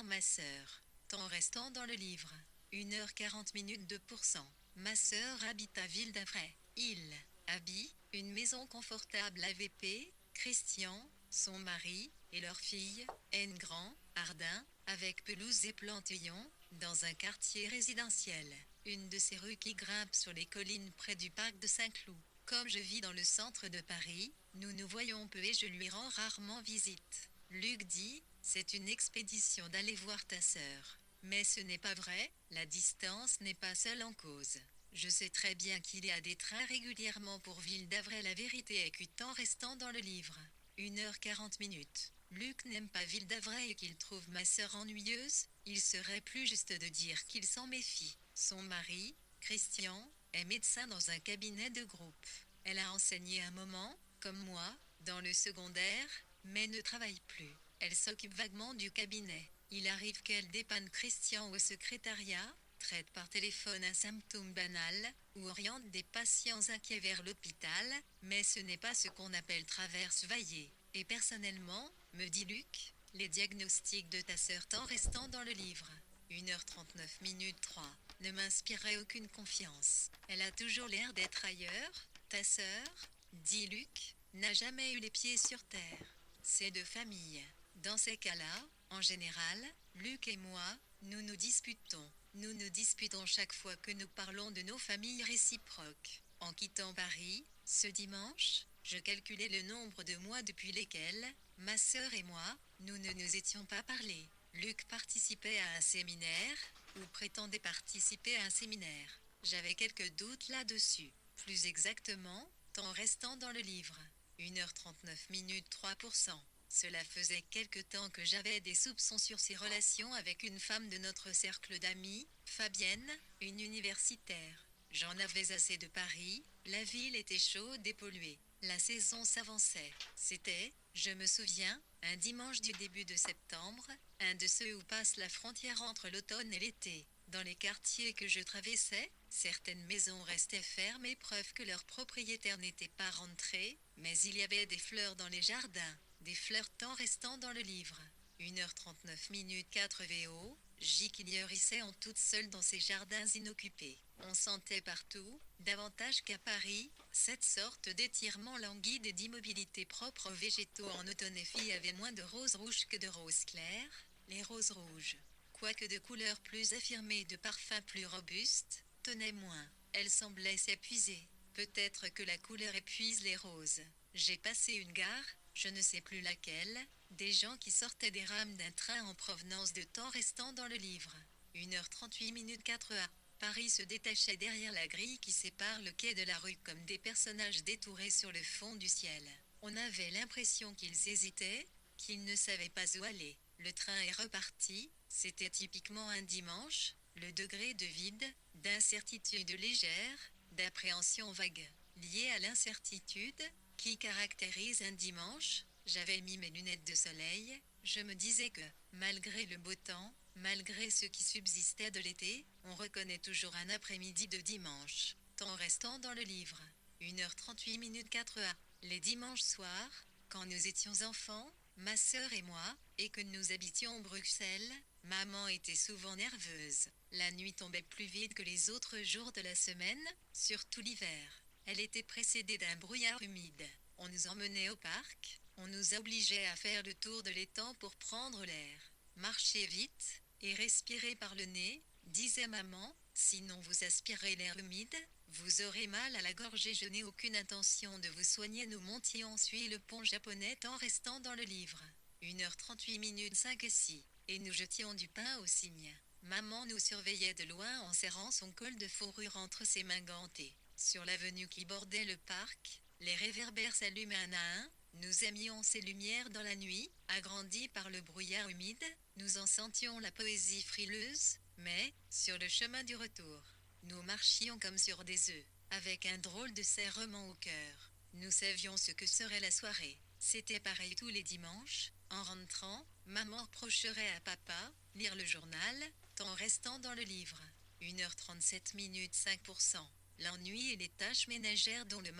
voir ma sœur. Temps restant dans le livre. 1h40 2%. Ma sœur habite à Ville d'Avray. Il habite une maison confortable AVP, Christian, son mari, et leur fille, N grand, Ardin, avec pelouse et plantillon, dans un quartier résidentiel. Une de ces rues qui grimpent sur les collines près du parc de Saint-Cloud. Comme je vis dans le centre de Paris, nous nous voyons peu et je lui rends rarement visite. Luc dit, c'est une expédition d'aller voir ta sœur. Mais ce n'est pas vrai, la distance n'est pas seule en cause. Je sais très bien qu'il y a des trains régulièrement pour Ville d'Avray. La vérité est que temps restant dans le livre. 1h40. Luc n'aime pas Ville d'Avray et qu'il trouve ma sœur ennuyeuse. Il serait plus juste de dire qu'il s'en méfie. Son mari, Christian, est médecin dans un cabinet de groupe. Elle a enseigné un moment, comme moi, dans le secondaire, mais ne travaille plus. Elle s'occupe vaguement du cabinet. Il arrive qu'elle dépanne Christian au secrétariat, traite par téléphone un symptôme banal, ou oriente des patients inquiets vers l'hôpital, mais ce n'est pas ce qu'on appelle traverse vaillée. Et personnellement, me dit Luc, les diagnostics de ta sœur temps restant dans le livre. 1h39 3. Ne m'inspirait aucune confiance. Elle a toujours l'air d'être ailleurs. Ta sœur, dit Luc, n'a jamais eu les pieds sur terre. C'est de famille. Dans ces cas-là, en général, Luc et moi, nous nous disputons. Nous nous disputons chaque fois que nous parlons de nos familles réciproques. En quittant Paris, ce dimanche, je calculais le nombre de mois depuis lesquels, ma sœur et moi, nous ne nous étions pas parlé. Luc participait à un séminaire, ou prétendait participer à un séminaire. J'avais quelques doutes là-dessus. Plus exactement, temps restant dans le livre. 1h39 3%. Cela faisait quelque temps que j'avais des soupçons sur ses relations avec une femme de notre cercle d'amis, Fabienne, une universitaire. J'en avais assez de Paris, la ville était chaude et polluée. La saison s'avançait. C'était, je me souviens, un dimanche du début de septembre, un de ceux où passe la frontière entre l'automne et l'été. Dans les quartiers que je traversais, certaines maisons restaient fermées, preuve que leurs propriétaires n'étaient pas rentrés, mais il y avait des fleurs dans les jardins, des fleurs temps restant dans le livre. 1h39 4 VO, J. Killiorissait en toute seule dans ses jardins inoccupés. On sentait partout, davantage qu'à Paris, cette sorte d'étirement languide et d'immobilité propre aux végétaux en automne. Les filles avaient moins de roses rouges que de roses claires, les roses rouges, quoique de couleur plus affirmée et de parfum plus robuste, tenaient moins. Elles semblaient s'épuiser. Peut-être que la couleur épuise les roses. J'ai passé une gare, je ne sais plus laquelle, des gens qui sortaient des rames d'un train en provenance de temps restant dans le livre. 1h38 4A. Paris se détachait derrière la grille qui sépare le quai de la rue comme des personnages détourés sur le fond du ciel. On avait l'impression qu'ils hésitaient, qu'ils ne savaient pas où aller. Le train est reparti, c'était typiquement un dimanche, le degré de vide, d'incertitude légère, d'appréhension vague, liée à l'incertitude, qui caractérise un dimanche. J'avais mis mes lunettes de soleil, je me disais que, malgré le beau temps, malgré ce qui subsistait de l'été, on reconnaît toujours un après-midi de dimanche. Temps restant dans le livre. 1h38 4A. Les dimanches soirs, quand nous étions enfants, ma sœur et moi, et que nous habitions Bruxelles, maman était souvent nerveuse. La nuit tombait plus vite que les autres jours de la semaine, surtout l'hiver. Elle était précédée d'un brouillard humide. On nous emmenait au parc, on nous obligeait à faire le tour de l'étang pour prendre l'air. Marchez vite, et respirez par le nez, disait maman, sinon vous aspirez l'air humide, vous aurez mal à la gorge et je n'ai aucune intention de vous soigner. Nous montions ensuite le pont japonais en restant dans le livre. 1h38 5 et 6. Et nous jetions du pain aux cygnes. Maman nous surveillait de loin en serrant son col de fourrure entre ses mains gantées. Sur l'avenue qui bordait le parc, les réverbères s'allumaient un à un. Nous aimions ces lumières dans la nuit, agrandies par le brouillard humide. Nous en sentions la poésie frileuse, mais, sur le chemin du retour, nous marchions comme sur des œufs, avec un drôle de serrement au cœur. Nous savions ce que serait la soirée. C'était pareil tous les dimanches. En rentrant, maman reprocherait à papa, lire le journal, temps restant dans le livre. 1h37 5%. L'ennui et les tâches ménagères dont le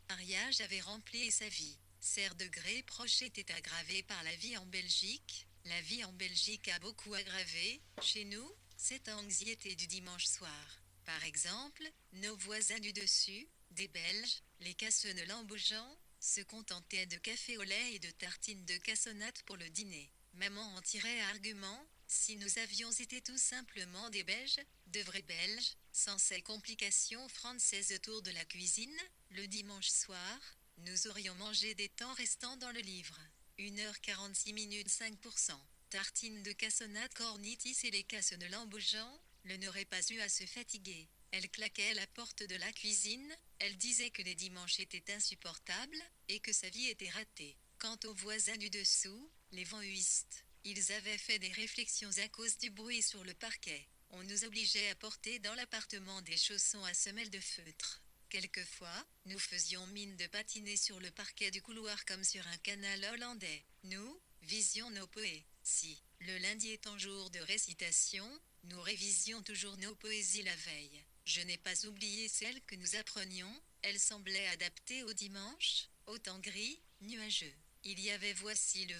mariage avait rempli sa vie. Serre de gré proche était aggravé par la vie en Belgique, La vie en Belgique a beaucoup aggravé, chez nous, cette anxiété du dimanche soir. Par exemple, nos voisins du dessus, des Belges, les Cassonneaux-Lambeaugeant, se contentaient de café au lait et de tartines de cassonade pour le dîner. Maman en tirait argument, si nous avions été tout simplement des Belges, de vrais Belges, sans ces complications françaises autour de la cuisine, le dimanche soir, nous aurions mangé des temps restants dans le livre. 1h46 minutes 5%. Tartine de cassonade cornitis et les Cassonneaux-Lambeaugeant, le n'aurait pas eu à se fatiguer. Elle claquait la porte de la cuisine, elle disait que les dimanches étaient insupportables, et que sa vie était ratée. Quant aux voisins du dessous, les venthuistes, ils avaient fait des réflexions à cause du bruit sur le parquet. On nous obligeait à porter dans l'appartement des chaussons à semelles de feutre. Quelquefois, nous faisions mine de patiner sur le parquet du couloir comme sur un canal hollandais. Nous visions nos poésies. Le lundi étant jour de récitation, nous révisions toujours nos poésies la veille. Je n'ai pas oublié celles que nous apprenions, elles semblaient adaptées au dimanche, au temps gris, nuageux. Il y avait Voici le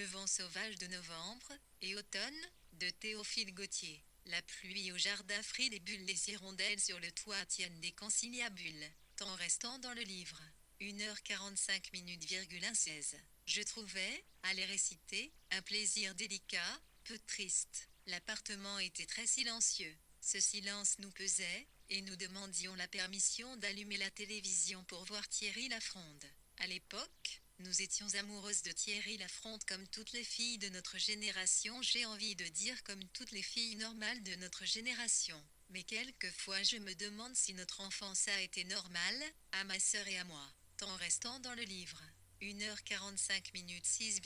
vent sauvage de novembre, et Automne, de Théophile Gautier. La pluie au jardin frit des bulles, les hirondelles sur le toit tiennent des conciliabules. Temps restant dans le livre. 1h45 minutes,16. Je trouvais, à les réciter, un plaisir délicat, peu triste. L'appartement était très silencieux. Ce silence nous pesait, et nous demandions la permission d'allumer la télévision pour voir Thierry Lafronde. À l'époque, nous étions amoureuses de Thierry Lafronde comme toutes les filles de notre génération, j'ai envie de dire comme toutes les filles normales de notre génération. Mais quelquefois je me demande si notre enfance a été normale, à ma sœur et à moi. Temps restant dans le livre. 1h45 minutes 6,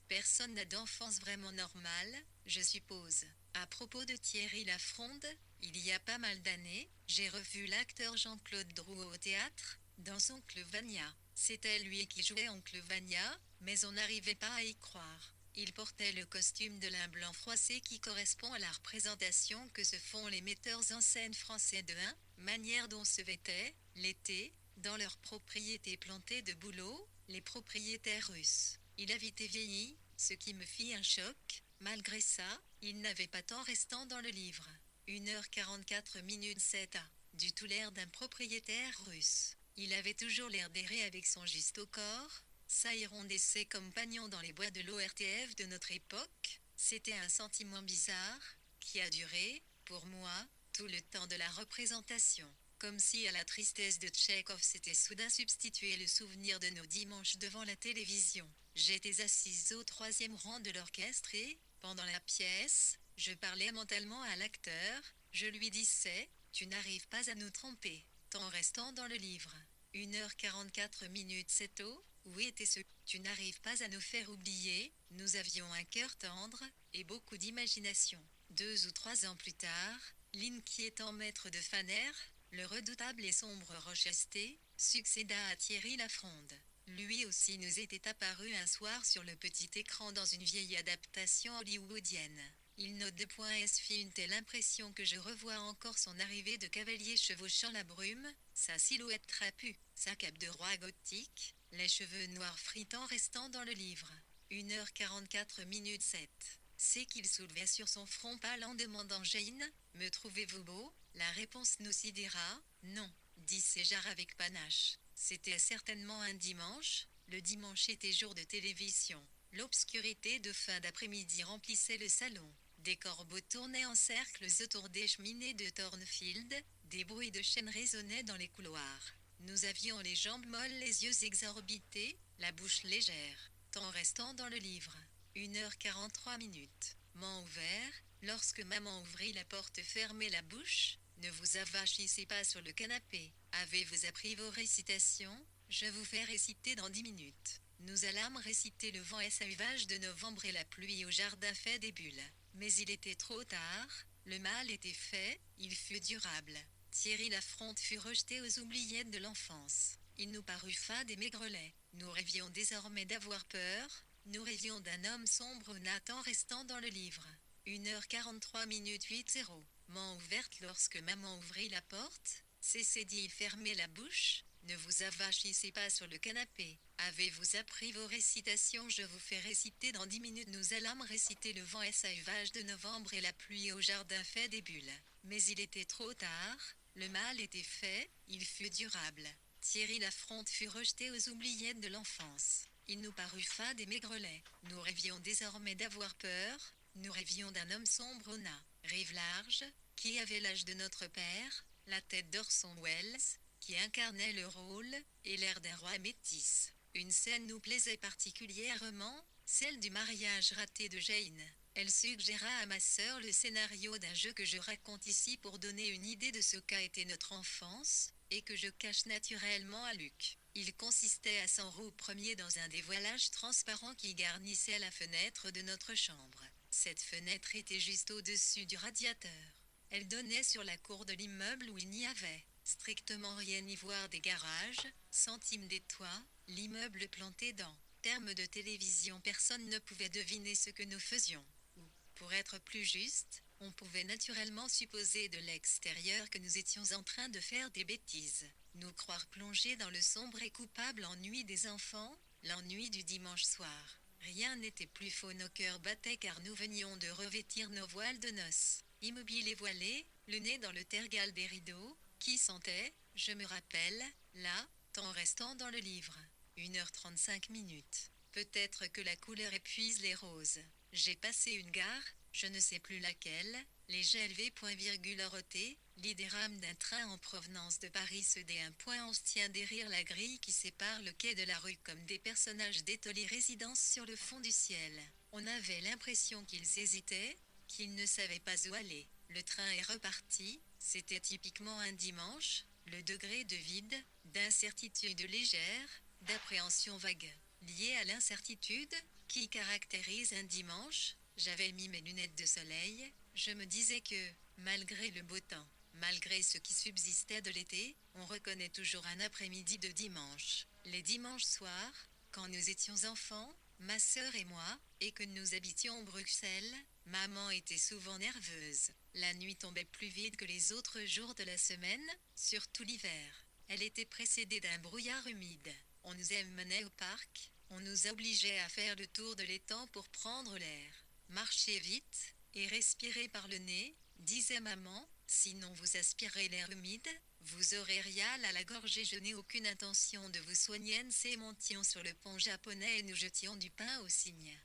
personne n'a d'enfance vraiment normale, je suppose. À propos de Thierry Lafronde, il y a pas mal d'années, j'ai revu l'acteur Jean-Claude Drouot au théâtre, dans Oncle Vania. C'était lui qui jouait Oncle Vania, mais on n'arrivait pas à y croire. Il portait le costume de lin blanc froissé qui correspond à la représentation que se font les metteurs en scène français de manière dont se vêtaient, l'été, dans leurs propriétés plantées de bouleaux, les propriétaires russes. Il avait été vieilli, ce qui me fit un choc. Malgré ça, il n'avait pas tant restant dans le livre. 1h44 minutes 7 a. Du tout l'air d'un propriétaire russe. Il avait toujours l'air d'errer avec son juste au corps. Ça hirondissait comme pagnon dans les bois de l'ORTF de notre époque. C'était un sentiment bizarre, qui a duré, pour moi, tout le temps de la représentation. Comme si à la tristesse de Tchekhov s'était soudain substitué le souvenir de nos dimanches devant la télévision. J'étais assise au 3e rang de l'orchestre et, pendant la pièce, je parlais mentalement à l'acteur, je lui disais, tu n'arrives pas à nous tromper. Temps restant dans le livre. 1h44 minutes 7 au, où était ce tu n'arrives pas à nous faire oublier, nous avions un cœur tendre, et beaucoup d'imagination. 2 ou 3 ans plus tard, l'inquiétant maître de Faner, le redoutable et sombre Rochester, succéda à Thierry Lafronde. Lui aussi nous était apparu un soir sur le petit écran dans une vieille adaptation hollywoodienne. Il note de point fit une telle impression que je revois encore son arrivée de cavalier chevauchant la brume, sa silhouette trapue, sa cape de roi gothique, les cheveux noirs fritants restant dans le livre. 1h44 minutes 7. C'est qu'il soulevait sur son front pâle en demandant Jane, me trouvez-vous beau? La réponse nous sidéra, non, dit César avec panache. C'était certainement un dimanche, le dimanche était jour de télévision. L'obscurité de fin d'après-midi remplissait le salon. Des corbeaux tournaient en cercles autour des cheminées de Thornfield, des bruits de chaînes résonnaient dans les couloirs. Nous avions les jambes molles, les yeux exorbités, la bouche légère. Temps restant dans le livre. 1h43 minutes. Main ouvert, lorsque maman ouvrit la porte fermée la bouche, ne vous avachissez pas sur le canapé. Avez-vous appris vos récitations? Je vous fais réciter dans 10 minutes. Nous allâmes réciter le vent et sauvage de novembre et la pluie au jardin fait des bulles. Mais il était trop tard, le mal était fait, il fut durable. Thierry Lafronde fut rejeté aux oubliettes de l'enfance. Il nous parut fade et maigrelet. Nous rêvions désormais d'avoir peur, nous rêvions d'un homme sombre Nathan restant dans le livre. 1h43 minutes 8:0. Main ouverte lorsque maman ouvrit la porte, cessez d'y fermer la bouche, Ne vous avachissez pas sur le canapé. Avez-vous appris vos récitations? Je vous fais réciter dans 10 minutes. Nous allâmes réciter le vent et sauvage de novembre et la pluie au jardin fait des bulles. Mais il était trop tard, le mal était fait, il fut durable. Thierry Lafronde fut rejeté aux oubliettes de l'enfance. Il nous parut fade et maigrelet. Nous rêvions désormais d'avoir peur, nous rêvions d'un homme sombre au nez, rive large, qui avait l'âge de notre père, la tête d'Orson Welles, qui incarnait le rôle, et l'air d'un roi métis. Une scène nous plaisait particulièrement, celle du mariage raté de Jane. Elle suggéra à ma sœur le scénario d'un jeu que je raconte ici pour donner une idée de ce qu'a été notre enfance, et que je cache naturellement à Luc. Il consistait à s'enrouler dans un dévoilage transparent qui garnissait la fenêtre de notre chambre. Cette fenêtre était juste au-dessus du radiateur. Elle donnait sur la cour de l'immeuble où il n'y avait strictement rien y voir des garages, centimes des toits, l'immeuble planté dans termes de télévision. Personne ne pouvait deviner ce que nous faisions. Ou, pour être plus juste, on pouvait naturellement supposer de l'extérieur que nous étions en train de faire des bêtises. Nous croire plongés dans le sombre et coupable ennui des enfants, l'ennui du dimanche soir. Rien n'était plus faux, nos cœurs battaient car nous venions de revêtir nos voiles de noces. Immobiles et voilés, le nez dans le tergal des rideaux, qui sentait, je me rappelle, là, tant restant dans le livre. 1h35. Peut-être que la couleur épuise les roses. J'ai passé une gare, je ne sais plus laquelle, les GLV.RT, l'idéramme d'un train en provenance de Paris se dé un point. On se tient derrière la grille qui sépare le quai de la rue comme des personnages d'étoilées résidence sur le fond du ciel. On avait l'impression qu'ils hésitaient, qu'ils ne savaient pas où aller. Le train est reparti, c'était typiquement un dimanche, le degré de vide, d'incertitude légère, d'appréhension vague, liée à l'incertitude, qui caractérise un dimanche. J'avais mis mes lunettes de soleil, je me disais que, malgré le beau temps, malgré ce qui subsistait de l'été, on reconnaît toujours un après-midi de dimanche. Les dimanches soirs, quand nous étions enfants, ma sœur et moi, et que nous habitions Bruxelles, maman était souvent nerveuse. La nuit tombait plus vite que les autres jours de la semaine, surtout l'hiver. Elle était précédée d'un brouillard humide. On nous emmenait au parc, on nous obligeait à faire le tour de l'étang pour prendre l'air. Marchez vite, et respirez par le nez, disait maman, sinon vous aspirez l'air humide, vous aurez rial à la gorge et je n'ai aucune intention de vous soigner. Nous montions sur le pont japonais et nous jetions du pain au cygne.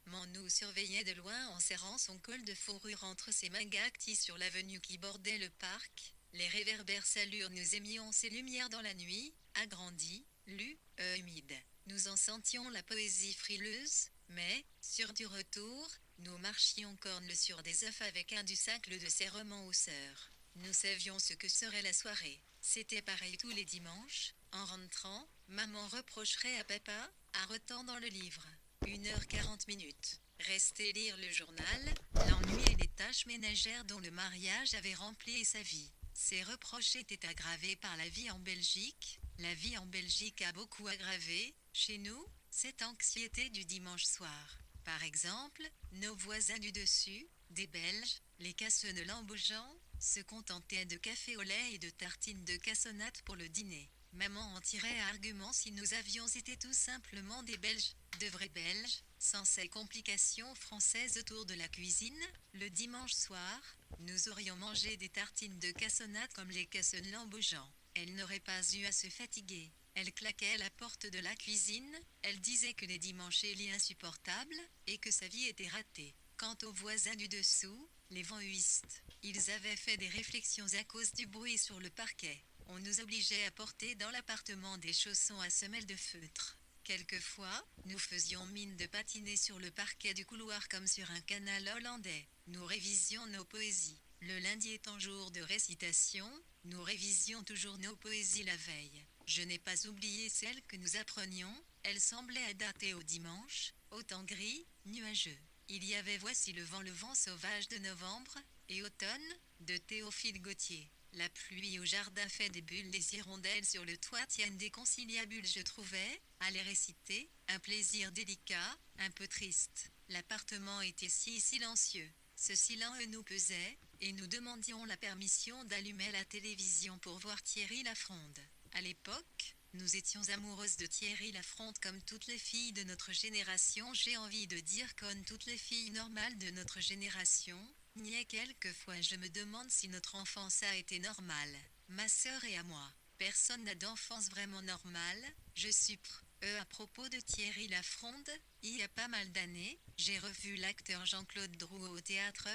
Maman nous surveillait de loin en serrant son col de fourrure entre ses mains gâties sur l'avenue qui bordait le parc. Les réverbères salurent, nous aimions ces lumières dans la nuit, agrandie, humide. Nous en sentions la poésie frileuse, mais, sur du retour, nous marchions cornes sur des œufs avec un du sacle de serrement aux sœurs. Nous savions ce que serait la soirée. C'était pareil tous les dimanches. En rentrant, maman reprocherait à papa, arrêtant dans le livre. 1h40. Rester lire le journal, l'ennui et les tâches ménagères dont le mariage avait rempli sa vie. Ces reproches étaient aggravés par la vie en Belgique. La vie en Belgique a beaucoup aggravé, chez nous, cette anxiété du dimanche soir. Par exemple, nos voisins du dessus, des Belges, les Cassene-Lambourgeant, se contentaient de café au lait et de tartines de cassonade pour le dîner. Maman en tirait argument si nous avions été tout simplement des Belges, de vrais Belges, sans ces complications françaises autour de la cuisine. Le dimanche soir, nous aurions mangé des tartines de cassonade comme les Cassene-Lambourgeant. Elle n'aurait pas eu à se fatiguer. Elle claquait la porte de la cuisine, elle disait que les dimanches étaient insupportables, et que sa vie était ratée. Quant aux voisins du dessous, les vanhuistes, ils avaient fait des réflexions à cause du bruit sur le parquet. On nous obligeait à porter dans l'appartement des chaussons à semelles de feutre. Quelquefois, nous faisions mine de patiner sur le parquet du couloir comme sur un canal hollandais. Nous révisions nos poésies. Le lundi étant jour de récitation, nous révisions toujours nos poésies la veille. Je n'ai pas oublié celles que nous apprenions, elles semblaient adaptées au dimanche, au temps gris, nuageux. Il y avait Voici le vent sauvage de novembre, et Automne, de Théophile Gautier. La pluie au jardin fait des bulles, les hirondelles sur le toit tiennent des conciliabules. Je trouvais, à les réciter, un plaisir délicat, un peu triste. L'appartement était si silencieux. Ce silence nous pesait, et nous demandions la permission d'allumer la télévision pour voir Thierry Lafronde. À l'époque, nous étions amoureuses de Thierry Lafronde comme toutes les filles de notre génération. J'ai envie de dire comme toutes les filles normales de notre génération. Ni quelquefois je me demande si notre enfance a été normale. Ma sœur et à moi. Personne n'a d'enfance vraiment normale. Je suppre. À propos de Thierry Lafronde, il y a pas mal d'années, j'ai revu l'acteur Jean-Claude Drouot au théâtre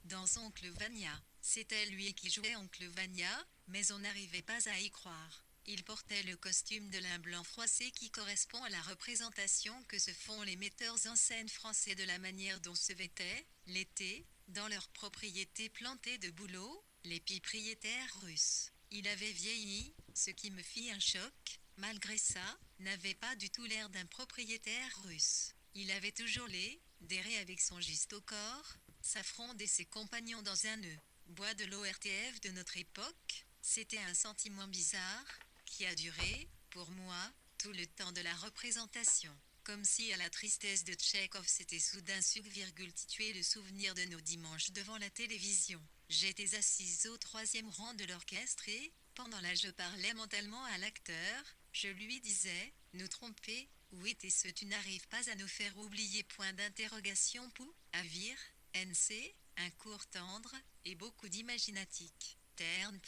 dans Oncle Vania. C'était lui qui jouait Oncle Vania, mais on n'arrivait pas à y croire. Il portait le costume de lin blanc froissé qui correspond à la représentation que se font les metteurs en scène français de la manière dont se vêtaient, l'été, dans leurs propriétés plantées de bouleaux, les propriétaires russes. Il avait vieilli, ce qui me fit un choc. Malgré ça, n'avait pas du tout l'air d'un propriétaire russe. Il avait toujours des raies avec son juste au corps, sa fronde et ses compagnons dans un nœud. Bois de l'ORTF de notre époque, c'était un sentiment bizarre, qui a duré, pour moi, tout le temps de la représentation. Comme si à la tristesse de Tchekhov s'était soudain substitué le souvenir de nos dimanches devant la télévision. J'étais assise au 3e rang de l'orchestre et, pendant là je parlais mentalement à l'acteur, je lui disais, nous tromper, où était-ce tu n'arrives pas à nous faire oublier point d'interrogation pou, avir, NC, un cours tendre, et beaucoup d'imaginatique. Terne,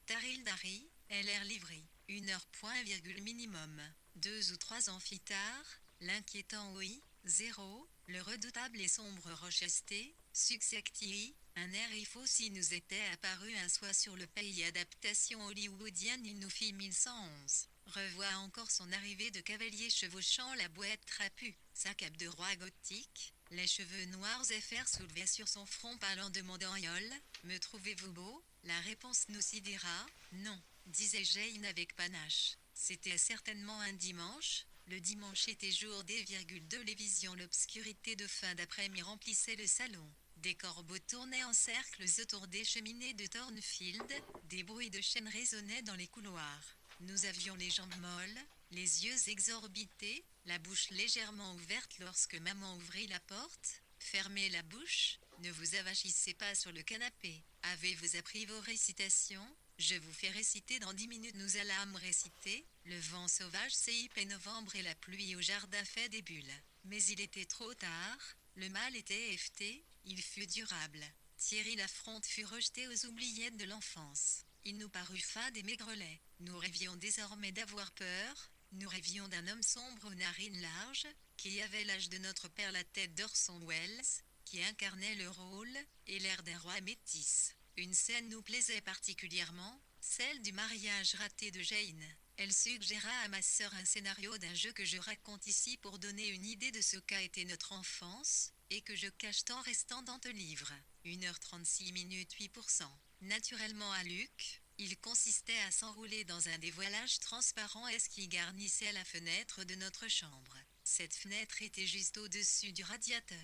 Tarildari, LR livré. 1 heure point virgule minimum. 2 ou 3 amphithéâtres, l'inquiétant oui, 0, le redoutable et sombre Rochester, succectii, un air il faut si nous était apparu un soir sur le pays adaptation hollywoodienne il nous fit 1111. Revoit encore son arrivée de cavalier chevauchant la boîte trapue, sa cape de roi gothique, les cheveux noirs et fer soulevés sur son front pâle en demandant Yol, me trouvez-vous beau? La réponse nous sidéra, non, disait Jane avec panache. C'était certainement un dimanche. Le dimanche était jour D,2 les visions l'obscurité de fin d'après-midi remplissait le salon. Des corbeaux tournaient en cercles autour des cheminées de Thornfield, des bruits de chaînes résonnaient dans les couloirs. Nous avions les jambes molles, les yeux exorbités, la bouche légèrement ouverte lorsque maman ouvrit la porte. Fermez la bouche, ne vous avachissez pas sur le canapé. Avez-vous appris vos récitations? Je vous fais réciter dans 10 minutes. Nous allâmes réciter. Le vent sauvage CIP novembre et la pluie au jardin fait des bulles. Mais il était trop tard. Le mal était hefté. Il fut durable. Thierry Lafronde fut rejeté aux oubliettes de l'enfance. Il nous parut fade et maigrelet. Nous rêvions désormais d'avoir peur. Nous rêvions d'un homme sombre aux narines larges, qui avait l'âge de notre père la tête d'Orson Welles, qui incarnait le rôle et l'air d'un roi métis. Une scène nous plaisait particulièrement, celle du mariage raté de Jane. Elle suggéra à ma sœur un scénario d'un jeu que je raconte ici pour donner une idée de ce qu'a été notre enfance, et que je cache en restant dans le livre. 1 h 36 minutes 8%. Naturellement à Luc, il consistait à s'enrouler dans un dévoilage transparent qui garnissait la fenêtre de notre chambre. Cette fenêtre était juste au-dessus du radiateur.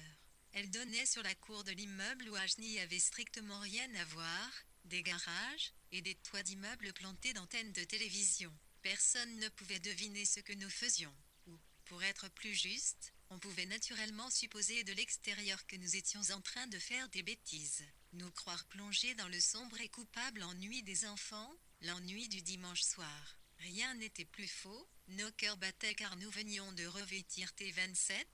Elle donnait sur la cour de l'immeuble où n'y avait strictement rien à voir, des garages et des toits d'immeubles plantés d'antennes de télévision. Personne ne pouvait deviner ce que nous faisions. Ou, pour être plus juste, on pouvait naturellement supposer de l'extérieur que nous étions en train de faire des bêtises. Nous croire plongés dans le sombre et coupable ennui des enfants, l'ennui du dimanche soir. Rien n'était plus faux, nos cœurs battaient car nous venions de revêtir T27,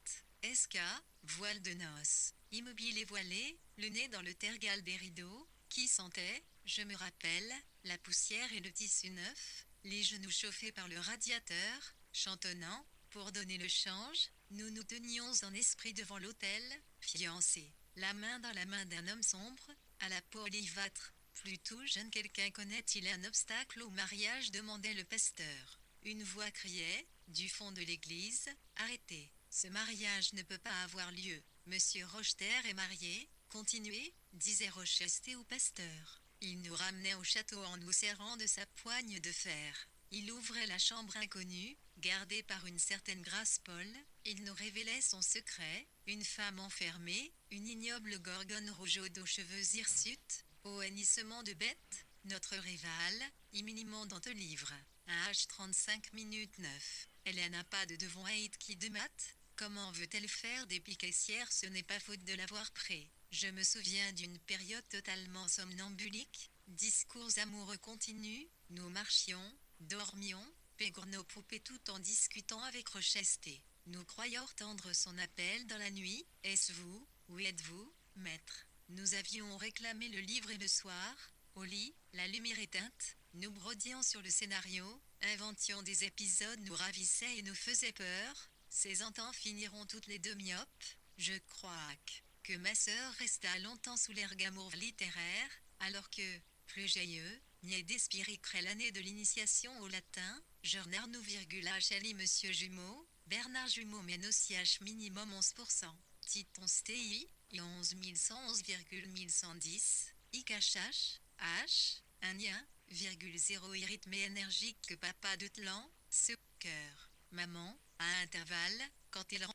SK, voile de noces. Immobile et voilé, le nez dans le tergal des rideaux, qui sentait, je me rappelle, la poussière et le tissu neuf, les genoux chauffés par le radiateur, chantonnant, pour donner le change, nous nous tenions en esprit devant l'autel, fiancés. La main dans la main d'un homme sombre, à la peau olivâtre. Plutôt jeune quelqu'un connaît-il un obstacle au mariage demandait le pasteur. Une voix criait, du fond de l'église, arrêtez, ce mariage ne peut pas avoir lieu. Monsieur Rocheter est marié, continuez, disait Rochester au pasteur. Il nous ramenait au château en nous serrant de sa poigne de fer. Il ouvrait la chambre inconnue, gardée par une certaine Grace Paul, il nous révélait son secret, une femme enfermée, une ignoble gorgone rouge aux cheveux hirsutes, au hennissement de bête, notre rivale, imminimment dans le livre. 1 h 35 minutes 9. Elle n'a pas de devant qui de maths, comment veut-elle faire des caissières? Ce n'est pas faute de l'avoir prêt. Je me souviens d'une période totalement somnambulique, discours amoureux continus, nous marchions, Dormions, pègre nos poupées tout en discutant avec Rochester. Nous croyons entendre son appel dans la nuit. Est-ce vous? Où êtes-vous, maître? Nous avions réclamé le livre et le soir, au lit, la lumière éteinte, nous brodions sur le scénario, inventions des épisodes nous ravissaient et nous faisaient peur. Ces enfants finiront toutes les deux myopes. Je crois que ma sœur resta longtemps sous l'air gamour littéraire, alors que, plus joyeux, niais d'espiricré l'année de l'initiation au latin, Journard nous HLI Monsieur Jumeau, Bernard Jumeau mène aussi H minimum 11%, Titon STI, 11.111,1110, IKHH, H, 1,0 rythme et énergique que papa de Tlan, ce cœur, maman, à intervalles, quand il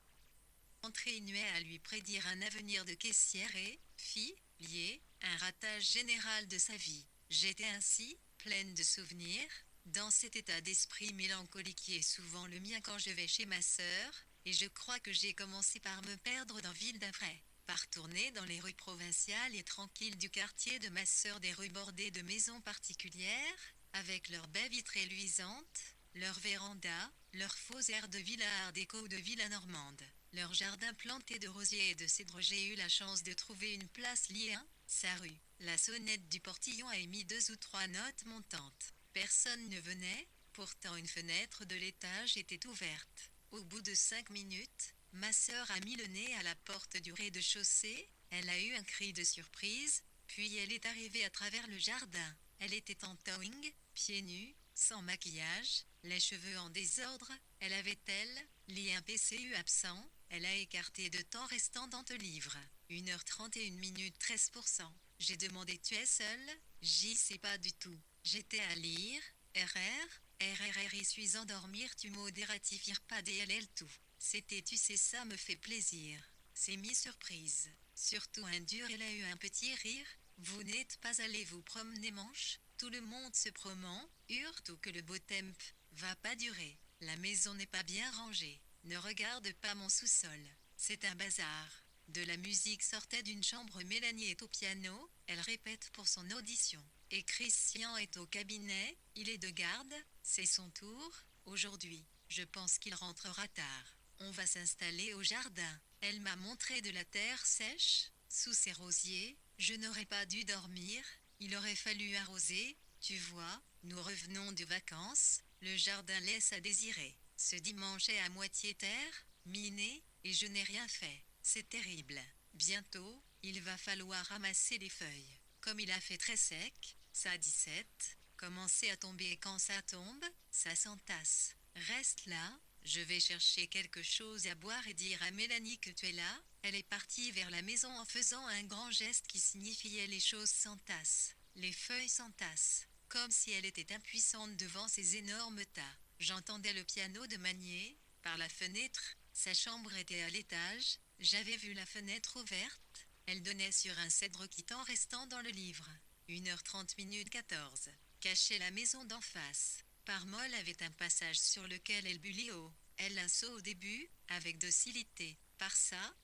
continuait à lui prédire un avenir de caissière et, fille, lié, un ratage général de sa vie. J'étais ainsi, pleine de souvenirs, dans cet état d'esprit mélancolique qui est souvent le mien quand je vais chez ma sœur, et je crois que j'ai commencé par me perdre dans Ville d'Avray, par tourner dans les rues provinciales et tranquilles du quartier de ma sœur, des rues bordées de maisons particulières, avec leurs baies vitrées luisantes, leurs vérandas, leurs faux airs de villa art déco ou de villa normande, leur jardin planté de rosiers et de cèdres. J'ai eu la chance de trouver une place liée à sa rue. La sonnette du portillon a émis 2 ou 3 notes montantes. Personne ne venait, pourtant une fenêtre de l'étage était ouverte. Au bout de 5 minutes, ma sœur a mis le nez à la porte du rez-de-chaussée, elle a eu un cri de surprise, puis elle est arrivée à travers le jardin. Elle était en towing, pieds nus, sans maquillage, les cheveux en désordre. Elle avait-elle, lit un PCU absent, elle a écarté de temps restant dans le livre. 1h31 minutes 13%. J'ai demandé tu es seule? J'y sais pas du tout. J'étais à lire, RRRI suis endormir tu modératifir pas DLL tout. C'était tu sais ça me fait plaisir. C'est mi-surprise. Surtout un dur elle a eu un petit rire. Vous n'êtes pas allé vous promener manche? Tout le monde se promeut, hurle que le beau temp va pas durer. La maison n'est pas bien rangée. Ne regarde pas mon sous-sol. C'est un bazar. De la musique sortait d'une chambre. Mélanie est au piano, elle répète pour son audition. Et Christian est au cabinet, il est de garde, c'est son tour, aujourd'hui. Je pense qu'il rentrera tard. On va s'installer au jardin. Elle m'a montré de la terre sèche, sous ces rosiers, je n'aurais pas dû dormir, il aurait fallu arroser, tu vois, nous revenons de vacances, le jardin laisse à désirer. Ce dimanche est à moitié terre, miné, et je n'ai rien fait. C'est terrible. Bientôt, il va falloir ramasser les feuilles. Comme il a fait très sec, ça 17, commencer à tomber et quand ça tombe, ça s'entasse. Reste là, je vais chercher quelque chose à boire et dire à Mélanie que tu es là. Elle est partie vers la maison en faisant un grand geste qui signifiait les choses s'entassent. Les feuilles s'entassent, comme si elle était impuissante devant ces énormes tas. J'entendais le piano de Magnier, par la fenêtre, sa chambre était à l'étage, j'avais vu la fenêtre ouverte, elle donnait sur un cèdre quittant restant dans le livre. 1h30 minutes 14. Cachait la maison d'en face. Parmol avait un passage sur lequel elle but Léo. Elle un saut au début, avec docilité. Par ça,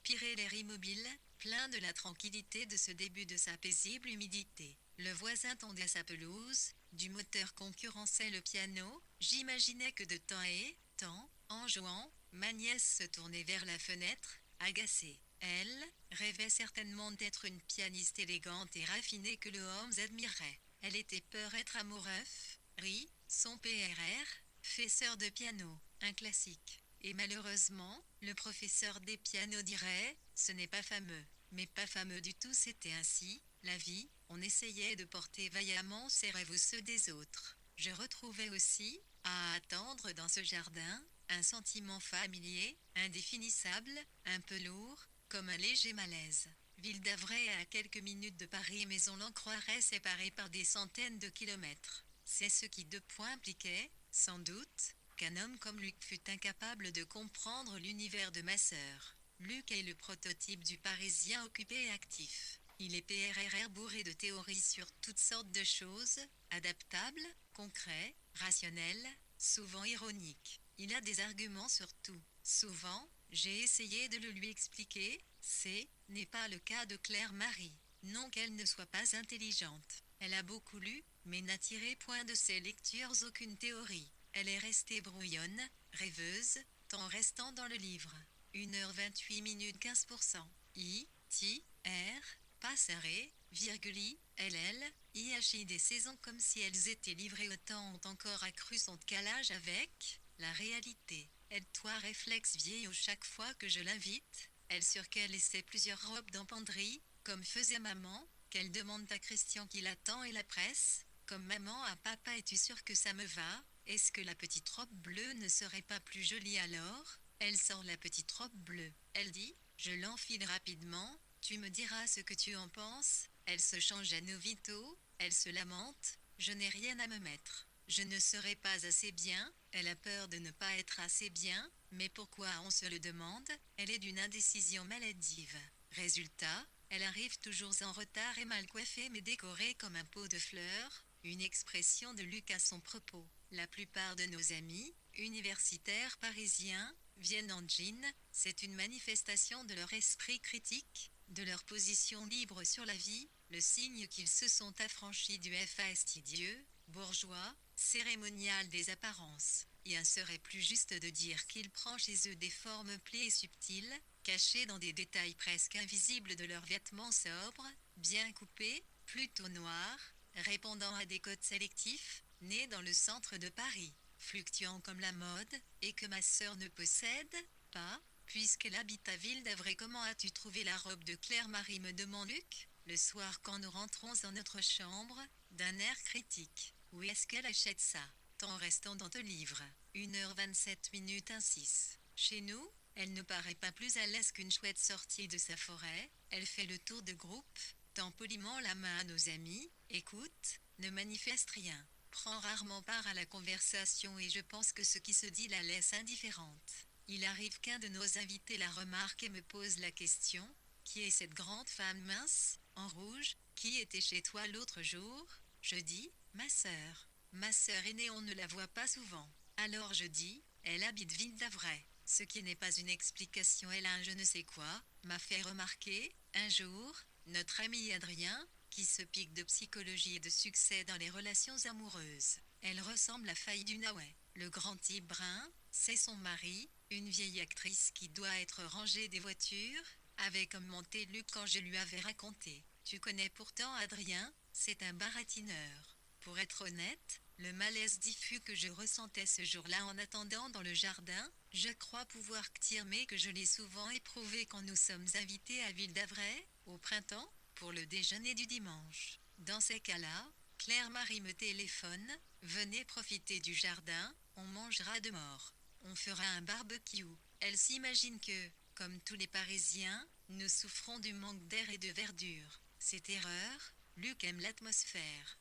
pirait l'air immobile, plein de la tranquillité de ce début de sa paisible humidité. Le voisin tendait sa pelouse, du moteur concurrençait le piano, j'imaginais que de temps, en jouant, ma nièce se tournait vers la fenêtre, agacée. Elle rêvait certainement d'être une pianiste élégante et raffinée que le Holmes admirait. Elle était peur être amoureuse, son PRR, professeur de piano, un classique. Et malheureusement, le professeur des pianos dirait, ce n'est pas fameux. Mais pas fameux du tout, c'était ainsi, la vie, on essayait de porter vaillamment ses rêves ou ceux des autres. Je retrouvais aussi, à attendre dans ce jardin, un sentiment familier, indéfinissable, un peu lourd, comme un léger malaise. Ville d'Avray est à quelques minutes de Paris mais on l'en croirait séparée par des centaines de kilomètres. C'est ce qui de point impliquait, sans doute, qu'un homme comme Luc fut incapable de comprendre l'univers de ma sœur. Luc est le prototype du Parisien occupé et actif. Il est PRRR bourré de théories sur toutes sortes de choses, adaptables, concrets, rationnels, souvent ironiques. Il a des arguments sur tout. Souvent, j'ai essayé de le lui expliquer, n'est pas le cas de Claire-Marie. Non qu'elle ne soit pas intelligente. Elle a beaucoup lu, mais n'a tiré point de ses lectures aucune théorie. Elle est restée brouillonne, rêveuse, tant restant dans le livre. 1h28 minutes 15%. I, T, R, passeré, virgule, LL, IHI des saisons comme si elles étaient livrées au temps ont encore accru son calage avec la réalité. Aide-toi réflexe vieillot chaque fois que je l'invite, elle sur qu'elle essaie plusieurs robes dans penderie, comme faisait maman, qu'elle demande à Christian qui l'attend et la presse, comme maman à papa es-tu sûr que ça me va, est-ce que la petite robe bleue ne serait pas plus jolie alors? Elle sort la petite robe bleue, elle dit, je l'enfile rapidement, tu me diras ce que tu en penses, elle se change à novito, elle se lamente, je n'ai rien à me mettre. Je ne serai pas assez bien, elle a peur de ne pas être assez bien, mais pourquoi on se le demande, elle est d'une indécision maladive. Résultat, elle arrive toujours en retard et mal coiffée mais décorée comme un pot de fleurs, une expression de Luc à son propos. La plupart de nos amis, universitaires parisiens, viennent en jean, c'est une manifestation de leur esprit critique, de leur position libre sur la vie, le signe qu'ils se sont affranchis du fastidieux, bourgeois, cérémonial des apparences. Il serait plus juste de dire qu'il prend chez eux des formes pliées et subtiles, cachées dans des détails presque invisibles de leurs vêtements sobres, bien coupés, plutôt noirs, répondant à des codes sélectifs, nés dans le centre de Paris, fluctuant comme la mode, et que ma sœur ne possède pas, puisqu'elle habite à Ville d'Avray. Comment as-tu trouvé la robe de Claire-Marie me demande Luc, le soir quand nous rentrons dans notre chambre, d'un air critique. Où est-ce qu'elle achète ça? Tant restant dans ton livre. 1h27 minutes 1-6. Chez nous, elle ne paraît pas plus à l'aise qu'une chouette sortie de sa forêt, elle fait le tour de groupe, tend poliment la main à nos amis, écoute, ne manifeste rien, prend rarement part à la conversation et je pense que ce qui se dit la laisse indifférente. Il arrive qu'un de nos invités la remarque et me pose la question, qui est cette grande femme mince, en rouge, qui était chez toi l'autre jour? Je dis, ma sœur. Ma sœur aînée on ne la voit pas souvent. Alors je dis, elle habite Ville d'Avray. Ce qui n'est pas une explication, elle a un je ne sais quoi, m'a fait remarquer, un jour, notre ami Adrien, qui se pique de psychologie et de succès dans les relations amoureuses. Elle ressemble à Faye Dunaway. Le grand type brun, c'est son mari, une vieille actrice qui doit être rangée des voitures, avait commenté Luc quand je lui avais raconté. Tu connais pourtant Adrien, c'est un baratineur. Pour être honnête, le malaise diffus que je ressentais ce jour-là en attendant dans le jardin, je crois pouvoir affirmer que je l'ai souvent éprouvé quand nous sommes invités à Ville d'Avray, au printemps, pour le déjeuner du dimanche. Dans ces cas-là, Claire-Marie me téléphone, venez profiter du jardin, on mangera de mort. On fera un barbecue. Elle s'imagine que, comme tous les Parisiens, nous souffrons du manque d'air et de verdure. C'est erreur, Luc aime l'atmosphère.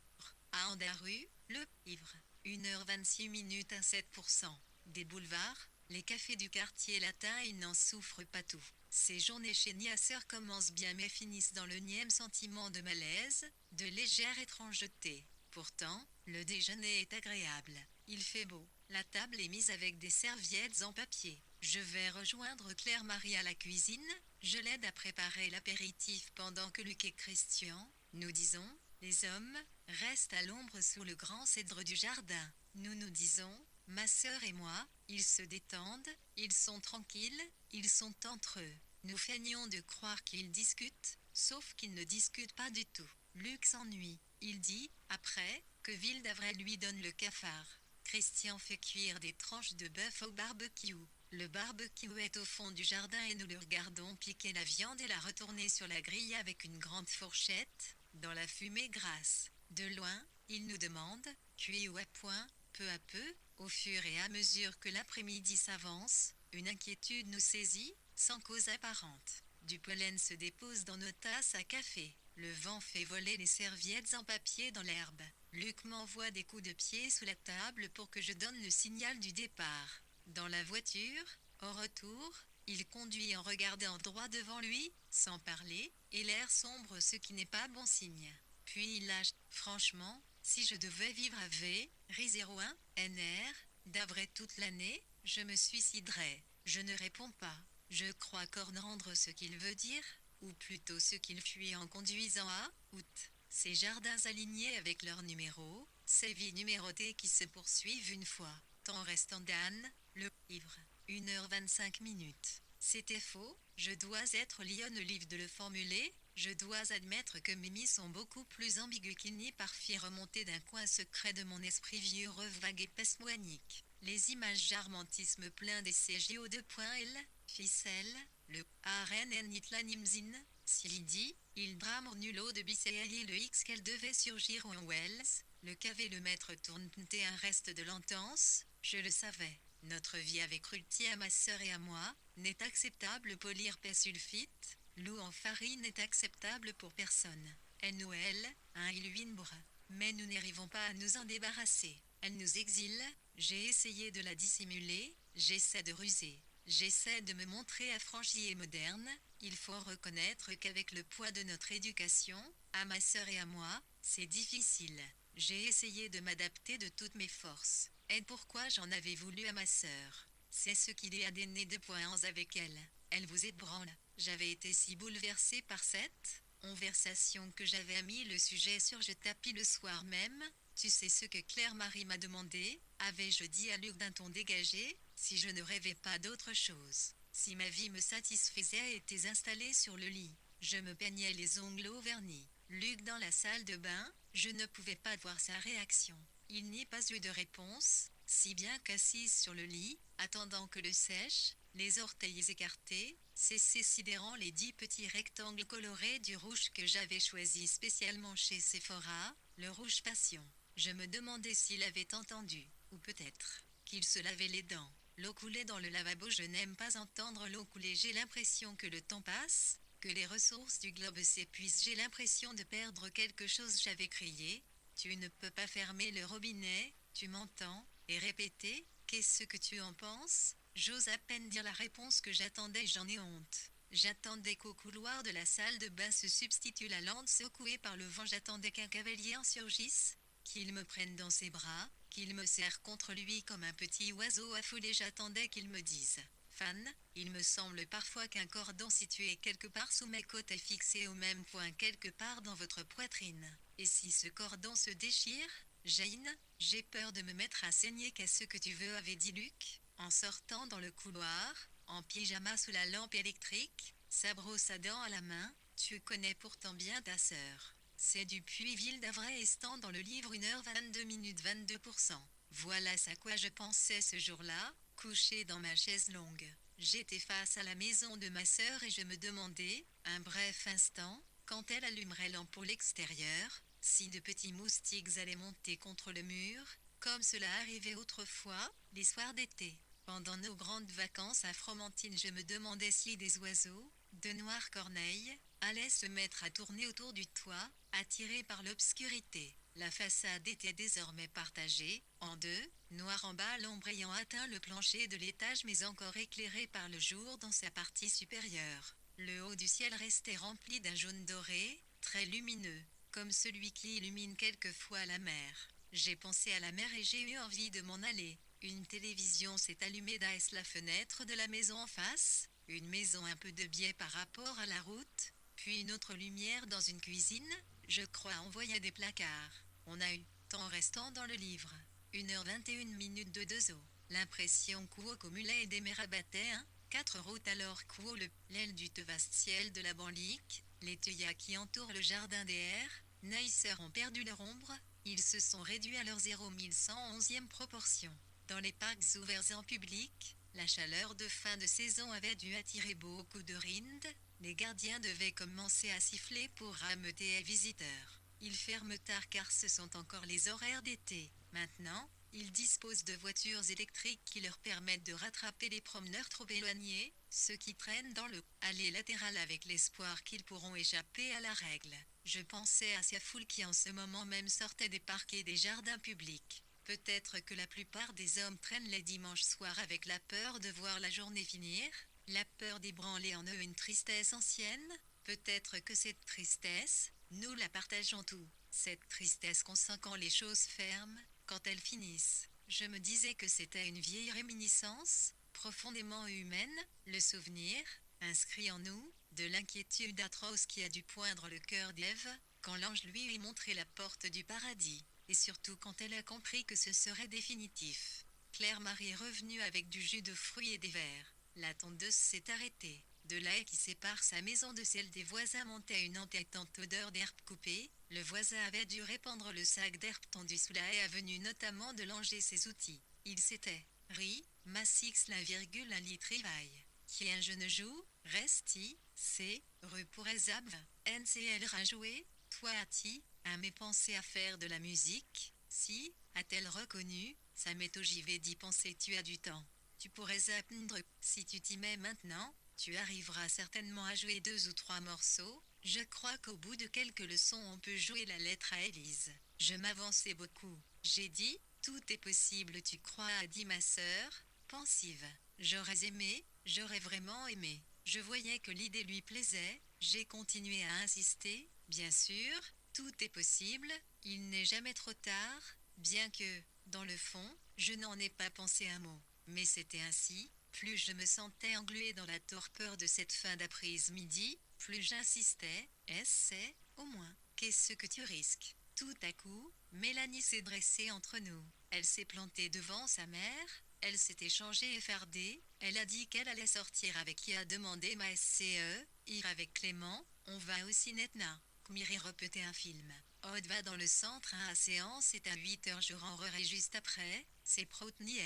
À Andaru, le ivre. 1h26 minutes 7%. Des boulevards, les cafés du quartier latin ils n'en souffrent pas tout. Ces journées chez Niasseur commencent bien mais finissent dans le nième sentiment de malaise, de légère étrangeté. Pourtant, le déjeuner est agréable. Il fait beau. La table est mise avec des serviettes en papier. Je vais rejoindre Claire-Marie à la cuisine. Je l'aide à préparer l'apéritif pendant que Luc et Christian, nous disons, les hommes, restent à l'ombre sous le grand cèdre du jardin. Nous nous disons, ma sœur et moi, ils se détendent, ils sont tranquilles, ils sont entre eux. Nous feignons de croire qu'ils discutent, sauf qu'ils ne discutent pas du tout. Luc s'ennuie. Il dit, après, que Ville d'Avray lui donne le cafard. Christian fait cuire des tranches de bœuf au barbecue. Le barbecue est au fond du jardin et nous le regardons piquer la viande et la retourner sur la grille avec une grande fourchette, dans la fumée grasse. De loin, il nous demande, cuit ou à point, peu à peu, au fur et à mesure que l'après-midi s'avance, une inquiétude nous saisit, sans cause apparente. Du pollen se dépose dans nos tasses à café. Le vent fait voler les serviettes en papier dans l'herbe. Luc m'envoie des coups de pied sous la table pour que je donne le signal du départ. Dans la voiture, au retour, il conduit en regardant droit devant lui, sans parler, et l'air sombre ce qui n'est pas bon signe. Puis il lâche, franchement, si je devais vivre à RI01, NR, d'Avray toute l'année, je me suiciderais. Je ne réponds pas. Je crois comprendre ce qu'il veut dire, ou plutôt ce qu'il fuit en conduisant à août. ces jardins alignés avec leurs numéros, ces vies numérotées qui se poursuivent une fois. Temps restant d'Anne, le livre. 1h25. C'était faux, je dois être lionne livre de le formuler, je dois admettre que mes mis sont beaucoup plus ambigus qu'il n'y parfait remonter d'un coin secret de mon esprit vieux vague et pesmoanique. Les images jarmentisme plein des CJO de point L, ficelle, le arène en itlanimzin, s'il dit, il drame nullo de Bicéali le X qu'elle devait surgir en Wells, le qu'avait le maître tourne un reste de l'entence, je le savais. Notre vie avec Rulti à ma sœur et à moi, n'est acceptable pour lire sulfite, l'eau en farine n'est acceptable pour personne. NOL, un illuinbre. Mais nous n'arrivons pas à nous en débarrasser. Elle nous exile, j'ai essayé de la dissimuler, j'essaie de ruser. J'essaie de me montrer affranchie et moderne, il faut reconnaître qu'avec le poids de notre éducation, à ma sœur et à moi, c'est difficile. J'ai essayé de m'adapter de toutes mes forces. Et pourquoi j'en avais voulu à ma sœur? C'est ce qu'il y a des nez de points avec elle. Elle vous ébranle. J'avais été si bouleversée par cette conversation que j'avais mis le sujet sur je tapis le soir même. Tu sais ce que Claire-Marie m'a demandé? Avais-je dit à Luc d'un ton dégagé, si je ne rêvais pas d'autre chose? Si ma vie me satisfaisait et était installée sur le lit, je me peignais les ongles au vernis. Luc dans la salle de bain, je ne pouvais pas voir sa réaction. Il n'y a pas eu de réponse, si bien qu'assise sur le lit, attendant que le sèche, les orteils écartés, cessait sidérant les 10 petits rectangles colorés du rouge que j'avais choisi spécialement chez Sephora, le rouge passion. Je me demandais s'il avait entendu, ou peut-être qu'il se lavait les dents. L'eau coulait dans le lavabo, je n'aime pas entendre l'eau couler, j'ai l'impression que le temps passe, que les ressources du globe s'épuisent, j'ai l'impression de perdre quelque chose, j'avais crié. Tu ne peux pas fermer le robinet, tu m'entends, et répéter, qu'est-ce que tu en penses? J'ose à peine dire la réponse que j'attendais, j'en ai honte. J'attendais qu'au couloir de la salle de bain se substitue la lande secouée par le vent, j'attendais qu'un cavalier en surgisse, qu'il me prenne dans ses bras, qu'il me serre contre lui comme un petit oiseau affolé, j'attendais qu'il me dise « Fan, il me semble parfois qu'un cordon situé quelque part sous mes côtes est fixé au même point quelque part dans votre poitrine. Et si ce cordon se déchire, Jane, j'ai peur de me mettre à saigner, qu'est-ce que tu veux, avait dit Luc, en sortant dans le couloir, en pyjama sous la lampe électrique, sa brosse à dents à la main. Tu connais pourtant bien ta sœur. C'est du Puy-Ville d'Avray estant dans le livre 1h22 22%. Voilà à quoi je pensais ce jour-là, couché dans ma chaise longue. J'étais face à la maison de ma sœur et je me demandais, un bref instant, quand elle allumerait l'ampoule extérieure, si de petits moustiques allaient monter contre le mur, comme cela arrivait autrefois, les soirs d'été. Pendant nos grandes vacances à Fromentine, je me demandais si des oiseaux, de noires corneilles, allaient se mettre à tourner autour du toit, attirés par l'obscurité. La façade était désormais partagée, en deux, noir en bas, l'ombre ayant atteint le plancher de l'étage mais encore éclairé par le jour dans sa partie supérieure. Le haut du ciel restait rempli d'un jaune doré, très lumineux, comme celui qui illumine quelquefois la mer. J'ai pensé à la mer et j'ai eu envie de m'en aller. Une télévision s'est allumée derrière la fenêtre de la maison en face, une maison un peu de biais par rapport à la route, puis une autre lumière dans une cuisine, je crois on voyait des placards. On a eu, temps restant dans le livre, 1h21 de 2 eaux. L'impression qu'au cumulait et des rabattait, hein, 4 routes alors qu'au l'aile du te vaste ciel de la banlique, les teuillas qui entourent le jardin des airs, naisseurs ont perdu leur ombre, ils se sont réduits à leur 0,11e proportion. Dans les parcs ouverts en public, la chaleur de fin de saison avait dû attirer beaucoup de rindes, les gardiens devaient commencer à siffler pour rameuter les visiteurs. Ils ferment tard car ce sont encore les horaires d'été. Maintenant, ils disposent de voitures électriques qui leur permettent de rattraper les promeneurs trop éloignés, ceux qui traînent dans le allée latérale avec l'espoir qu'ils pourront échapper à la règle. Je pensais à ces foules qui en ce moment même sortaient des parcs et des jardins publics. Peut-être que la plupart des hommes traînent les dimanches soirs avec la peur de voir la journée finir, la peur d'ébranler en eux une tristesse ancienne. Peut-être que cette tristesse, nous la partageons tous. Cette tristesse qu'on sent quand les choses ferment, quand elles finissent. Je me disais que c'était une vieille réminiscence, profondément humaine, le souvenir, inscrit en nous, de l'inquiétude atroce qui a dû poindre le cœur d'Ève, quand l'ange lui eut montré la porte du paradis, et surtout quand elle a compris que ce serait définitif. Claire-Marie est revenue avec du jus de fruits et des verres. La tondeuse s'est arrêtée. De la haie qui sépare sa maison de celle des voisins montait une entêtante odeur d'herbe coupée. Le voisin avait dû répandre le sac d'herbe tendu sous la haie avenue notamment de langer ses outils. Il s'était ri, Massix un litre vaille. Qui un jeune joue, resti, c, rue pour Ezab, NCL rajoué, toi as-tu, à mes pensées à faire de la musique, si, a-t-elle reconnu, ça m'est ogivé d'y penser tu as du temps. Tu pourrais apprendre, si tu t'y mets maintenant, tu arriveras certainement à jouer 2 ou 3 morceaux. Je crois qu'au bout de quelques leçons on peut jouer la lettre à Élise. Je m'avançais beaucoup. J'ai dit, tout est possible tu crois a dit ma sœur, pensive. J'aurais vraiment aimé. Je voyais que l'idée lui plaisait, j'ai continué à insister, bien sûr, tout est possible, il n'est jamais trop tard, bien que, dans le fond, je n'en ai pas pensé un mot. Mais c'était ainsi, plus je me sentais engluée dans la torpeur de cette fin d'après-midi, plus j'insistais, c'est, au moins, qu'est-ce que tu risques? Tout à coup, Mélanie s'est dressée entre nous. Elle s'est plantée devant sa mère, elle s'est échangée effardée, elle a dit qu'elle allait sortir avec qui a demandé ma SCE, ir avec Clément, on va au cinéma. Miri repetait un film. Aude va dans le centre à séance est à 8h je rentrerai juste après, c'est Proutnies.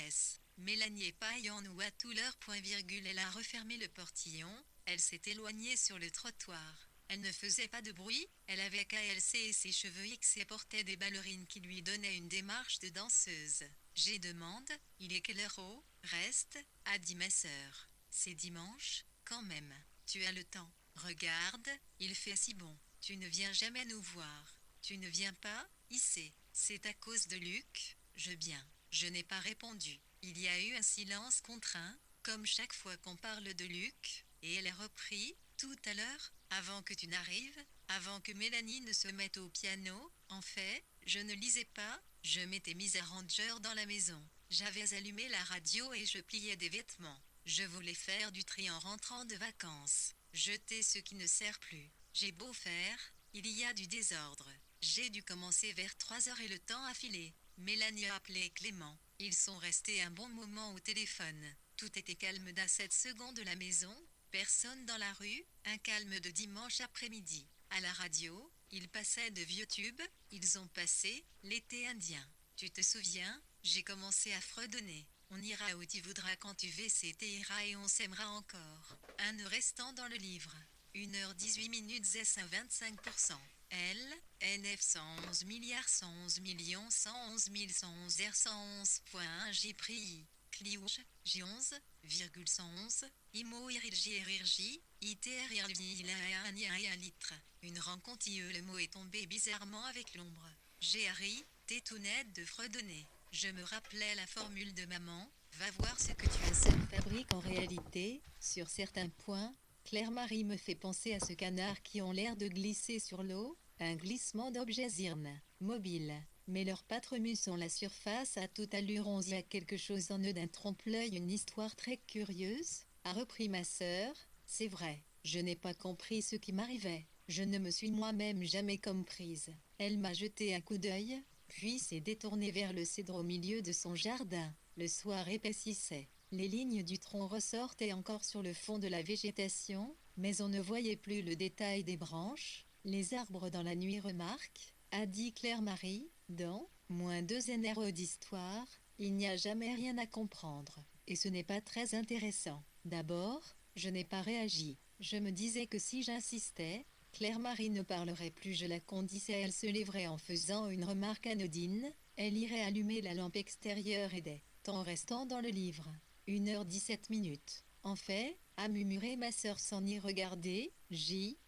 Mélanie et Payan nous à tout l'heure point virgule elle a refermé le portillon, elle s'est éloignée sur le trottoir. Elle ne faisait pas de bruit, elle avait KLC et ses cheveux X et portait des ballerines qui lui donnaient une démarche de danseuse. J'ai demande, il est quelle heure au reste, a dit ma sœur. C'est dimanche, quand même. Tu as le temps. Regarde, il fait si bon. Tu ne viens jamais nous voir. Tu ne viens pas, ici. C'est à cause de Luc, je viens. Je n'ai pas répondu. Il y a eu un silence contraint, comme chaque fois qu'on parle de Luc, et elle a repris, tout à l'heure, avant que tu n'arrives, avant que Mélanie ne se mette au piano, en fait, je ne lisais pas, je m'étais mise à ranger dans la maison. J'avais allumé la radio et je pliais des vêtements. Je voulais faire du tri en rentrant de vacances. Jeter ce qui ne sert plus. J'ai beau faire, il y a du désordre. J'ai dû commencer vers 3h et le temps a filé. Mélanie a appelé Clément. Ils sont restés un bon moment au téléphone. Tout était calme d'à 7 secondes de la maison. Personne dans la rue, un calme de dimanche après-midi. À la radio, ils passaient de vieux tubes, ils ont passé l'été indien. Tu te souviens, j'ai commencé à fredonner. On ira où tu voudras quand tu ira et on s'aimera encore. Un nœud restant dans le livre. 1h18 minutes S à 25%. L, NF 111 milliards 111 millions 111 111 R 111.1 J prix. Cliouche, J11, 111, IMO IRJ ITR un litre. Une rencontre le mot est tombé bizarrement avec l'ombre. J'ai ri, t'es tout net de fredonner. Je me rappelais la formule de maman, va voir ce que tu as seul fabrique en réalité, sur certains points, Claire-Marie me fait penser à ce canard qui ont l'air de glisser sur l'eau, un glissement d'objets irnes, mobiles. Mais leurs pattes remuent sur la surface à toute allure on y a quelque chose en eux d'un trompe-l'œil une histoire très curieuse, a repris ma sœur, c'est vrai, je n'ai pas compris ce qui m'arrivait, je ne me suis moi-même jamais comprise. Elle m'a jeté un coup d'œil, puis s'est détournée vers le cèdre au milieu de son jardin. Le soir épaississait. Les lignes du tronc ressortaient encore sur le fond de la végétation, mais on ne voyait plus le détail des branches. Les arbres dans la nuit remarquent, a dit Claire-Marie, dans -2 NRE d'histoire, il n'y a jamais rien à comprendre, et ce n'est pas très intéressant. D'abord, je n'ai pas réagi. Je me disais que si j'insistais, Claire-Marie ne parlerait plus, je la condissais, elle se lèverait en faisant une remarque anodine, elle irait allumer la lampe extérieure et des temps restant dans le livre. 1h17 minutes. En fait, a murmuré ma sœur sans y regarder,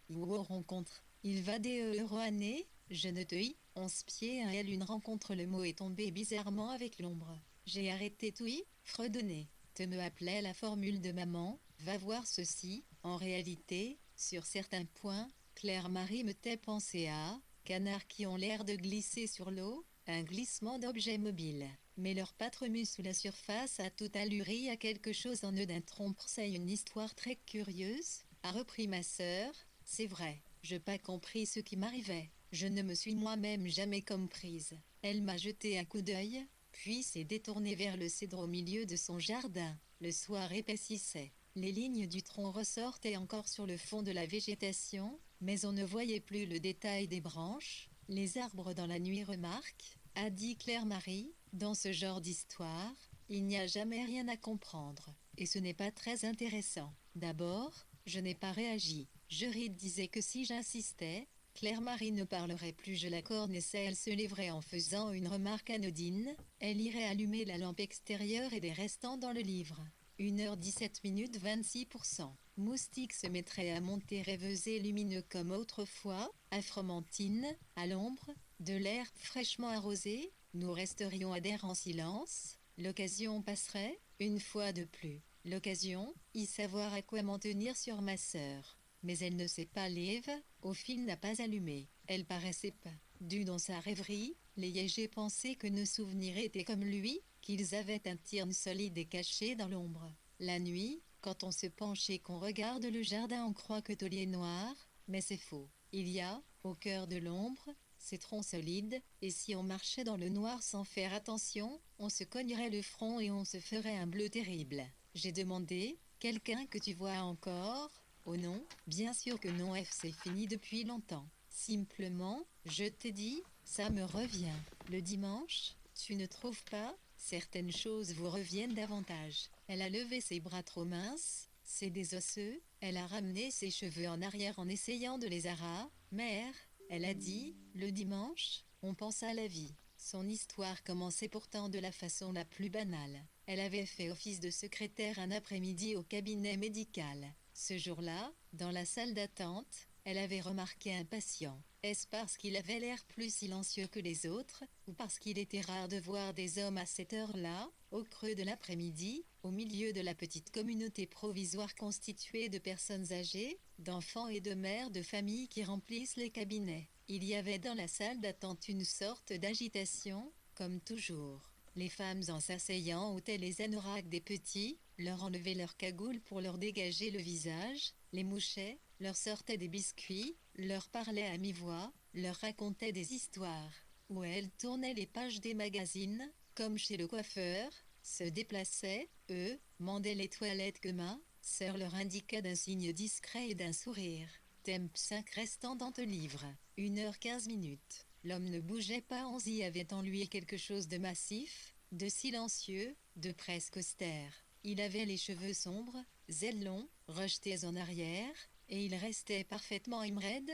ou aux rencontres. Il va des Euroannées, je ne te y, 11 pieds à elle une rencontre le mot est tombé bizarrement avec l'ombre. J'ai arrêté tout y, fredonner. Te me appelait la formule de maman, va voir ceci, en réalité, sur certains points, Claire-Marie me t'est pensé à, canards qui ont l'air de glisser sur l'eau, un glissement d'objets mobiles. Mais leurs pattes remuent sous la surface à toute allure il y a quelque chose en eux d'un trompe c'est une histoire très curieuse, a repris ma sœur, c'est vrai, je pas compris ce qui m'arrivait. Je ne me suis moi-même jamais comprise. Elle m'a jeté un coup d'œil, puis s'est détournée vers le cèdre au milieu de son jardin. Le soir épaississait. Les lignes du tronc ressortaient encore sur le fond de la végétation, mais on ne voyait plus le détail des branches. Les arbres dans la nuit remarquent, a dit Claire-Marie, dans ce genre d'histoire, il n'y a jamais rien à comprendre, et ce n'est pas très intéressant. D'abord, je n'ai pas réagi. Juride disait que si j'insistais, Claire-Marie ne parlerait plus, je la connaissais, elle se lèverait en faisant une remarque anodine, elle irait allumer la lampe extérieure et des restants dans le livre. 1h17 minutes 26%. Moustique se mettrait à monter rêveux et lumineux comme autrefois, à Fromentine, à l'ombre, de l'air fraîchement arrosé, nous resterions à terre en silence, l'occasion passerait, une fois de plus. L'occasion, y savoir à quoi m'en tenir sur ma sœur. Mais elle ne s'est pas lève, au fil n'a pas allumé. Elle paraissait pas due dans sa rêverie, j'ai pensé que nos souvenirs étaient comme lui, qu'ils avaient un tirn solide et caché dans l'ombre. La nuit, quand on se penche et qu'on regarde le jardin, on croit que tout est noir, mais c'est faux. Il y a, au cœur de l'ombre, ces troncs solides, et si on marchait dans le noir sans faire attention, on se cognerait le front et on se ferait un bleu terrible. J'ai demandé, quelqu'un que tu vois encore? Oh non, bien sûr que non, c'est fini depuis longtemps. Simplement, je t'ai dit, ça me revient. Le dimanche, tu ne trouves pas? Certaines choses vous reviennent davantage. Elle a levé ses bras trop minces, c'est des osseux, elle a ramené ses cheveux en arrière en essayant de les arracher. Mère, elle a dit, le dimanche, on pense à la vie. Son histoire commençait pourtant de la façon la plus banale. Elle avait fait office de secrétaire un après-midi au cabinet médical. Ce jour-là, dans la salle d'attente, elle avait remarqué un patient. Est-ce parce qu'il avait l'air plus silencieux que les autres, ou parce qu'il était rare de voir des hommes à cette heure-là, au creux de l'après-midi, au milieu de la petite communauté provisoire constituée de personnes âgées, d'enfants et de mères de famille qui remplissent les cabinets? Il y avait dans la salle d'attente une sorte d'agitation, comme toujours. Les femmes en s'asseyant ôtaient les anoraks des petits, leur enlevaient leurs cagoules pour leur dégager le visage, les mouchaient, leur sortaient des biscuits, leur parlaient à mi-voix, leur racontaient des histoires. Ou elles tournaient les pages des magazines, comme chez le coiffeur, se déplaçaient, eux, mendaient les toilettes que main, sœur leur indiqua d'un signe discret et d'un sourire. Temp 5 restant dans le livre. 1h15 minutes. L'homme ne bougeait pas, on y avait en lui quelque chose de massif, de silencieux, de presque austère. Il avait les cheveux sombres, zèle longs, rejetés en arrière, et il restait parfaitement immobile,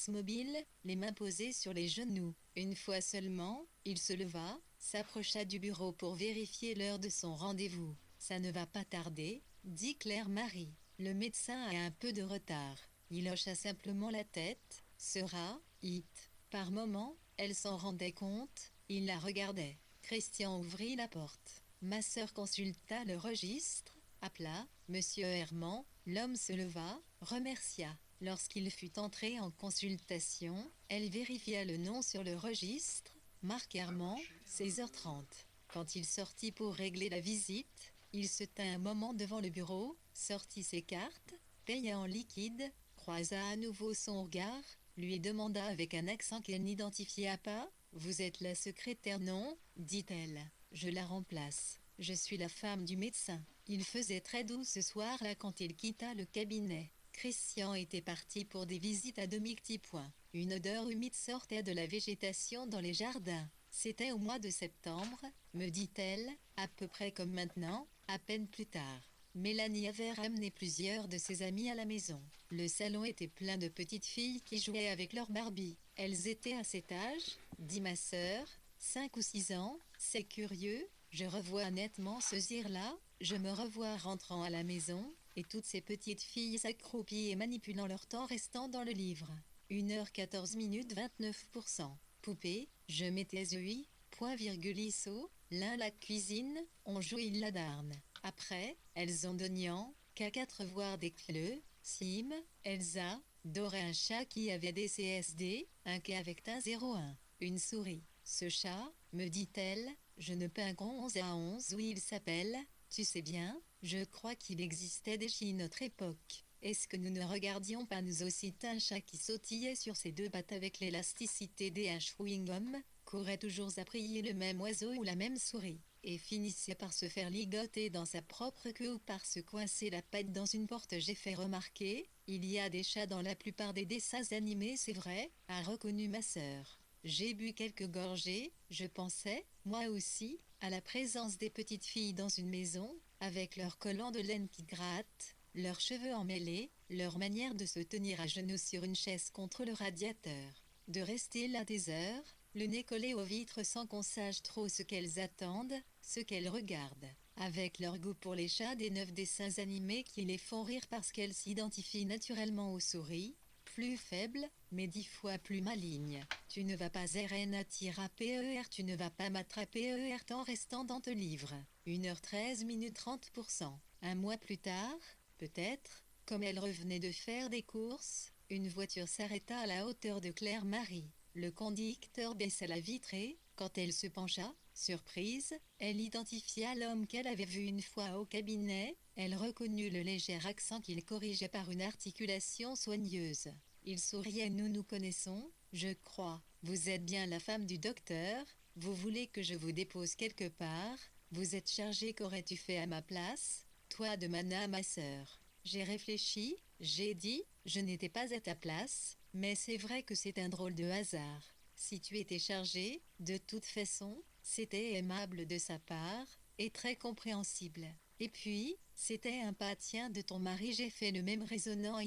mobile, les mains posées sur les genoux. Une fois seulement, il se leva, s'approcha du bureau pour vérifier l'heure de son rendez-vous. Ça ne va pas tarder, dit Claire-Marie. Le médecin a un peu de retard. Il hocha simplement la tête. Sera, it. Par moments, elle s'en rendait compte, il la regardait. Christian ouvrit la porte. Ma sœur consulta le registre, appela Monsieur Herman, l'homme se leva, remercia. Lorsqu'il fut entré en consultation, elle vérifia le nom sur le registre, Marc Herman, 16h30. Quand il sortit pour régler la visite, il se tint un moment devant le bureau, sortit ses cartes, paya en liquide, croisa à nouveau son regard, lui demanda avec un accent qu'elle n'identifia pas, « Vous êtes la secrétaire, non ?» dit-elle. « Je la remplace. Je suis la femme du médecin. » Il faisait très doux ce soir-là quand il quitta le cabinet. Christian était parti pour des visites à demi-petits points. Une odeur humide sortait de la végétation dans les jardins. C'était au mois de septembre, me dit-elle, à peu près comme maintenant, à peine plus tard. Mélanie avait ramené plusieurs de ses amies à la maison. Le salon était plein de petites filles qui jouaient avec leurs Barbie. Elles étaient à cet âge, dit ma sœur, 5 ou 6 ans, c'est curieux, je revois nettement ce zir-là, je me revois rentrant à la maison, et toutes ces petites filles s'accroupient et manipulant leur temps restant dans le livre. 1h14 minutes 29%. Poupée, je m'étais oui, point virgule ISO, l'un la cuisine, on joue il la darne. Après, elles ont Dognan, K4 voire des cleux, Sim, Elsa, Dora un chat qui avait des CSD, un K avec un 01, une souris. Ce chat, me dit-elle, je ne peins 11 à 11 où il s'appelle, tu sais bien, je crois qu'il existait déjà notre époque. Est-ce que nous ne regardions pas nous aussi un chat qui sautillait sur ses deux pattes avec l'élasticité des chewing-gum, courait toujours après le même oiseau ou la même souris, et finissait par se faire ligoter dans sa propre queue ou par se coincer la patte dans une porte? J'ai fait remarquer, il y a des chats dans la plupart des dessins animés, c'est vrai, a reconnu ma sœur. J'ai bu quelques gorgées, je pensais, moi aussi, à la présence des petites filles dans une maison, avec leurs collants de laine qui grattent, leurs cheveux emmêlés, leur manière de se tenir à genoux sur une chaise contre le radiateur, de rester là des heures, le nez collé aux vitres sans qu'on sache trop ce qu'elles attendent, ce qu'elles regardent, avec leur goût pour les chats, des 9 dessins animés qui les font rire parce qu'elles s'identifient naturellement aux souris, plus faibles, mais 10 fois plus malignes. Tu ne vas pas RNATIRAPER, tu ne vas pas m'attraper en restant dans ton livre. 1h13 minutes 30%. Un mois plus tard, peut-être, comme elle revenait de faire des courses, une voiture s'arrêta à la hauteur de Claire-Marie. Le conducteur baissa la vitre et, quand elle se pencha, surprise, elle identifia l'homme qu'elle avait vu une fois au cabinet, elle reconnut le léger accent qu'il corrigeait par une articulation soigneuse. Il souriait. Nous nous connaissons, je crois. Vous êtes bien la femme du docteur, vous voulez que je vous dépose quelque part, vous êtes chargée, qu'aurais-tu fait à ma place, toi? Demanda ma sœur. J'ai réfléchi, j'ai dit, je n'étais pas à ta place, mais c'est vrai que c'est un drôle de hasard. Si tu étais chargée, de toute façon, c'était aimable de sa part, et très compréhensible. Et puis, c'était un patient de ton mari. J'ai fait le même raisonnant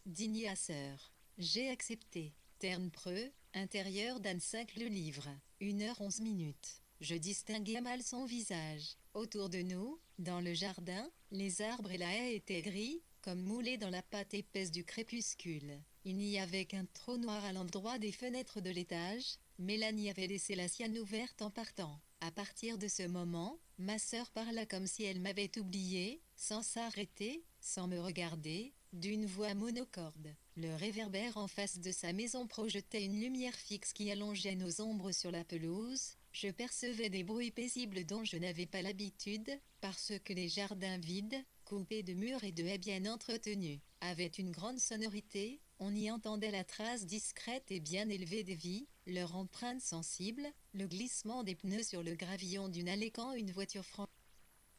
digna sœur. J'ai accepté. Terne Preux, intérieur d'Anne 5, le livre. 1h11 minutes. Je distinguais mal son visage. Autour de nous, dans le jardin, les arbres et la haie étaient gris, comme moulés dans la pâte épaisse du crépuscule. Il n'y avait qu'un trou noir à l'endroit des fenêtres de l'étage. Mélanie avait laissé la sienne ouverte en partant. À partir de ce moment, ma sœur parla comme si elle m'avait oublié, sans s'arrêter, sans me regarder, d'une voix monocorde. Le réverbère en face de sa maison projetait une lumière fixe qui allongeait nos ombres sur la pelouse. Je percevais des bruits paisibles dont je n'avais pas l'habitude, parce que les jardins vides, coupés de murs et de haies bien entretenus, avaient une grande sonorité. On y entendait la trace discrète et bien élevée des vies, leur empreinte sensible, le glissement des pneus sur le gravillon d'une allée quand une voiture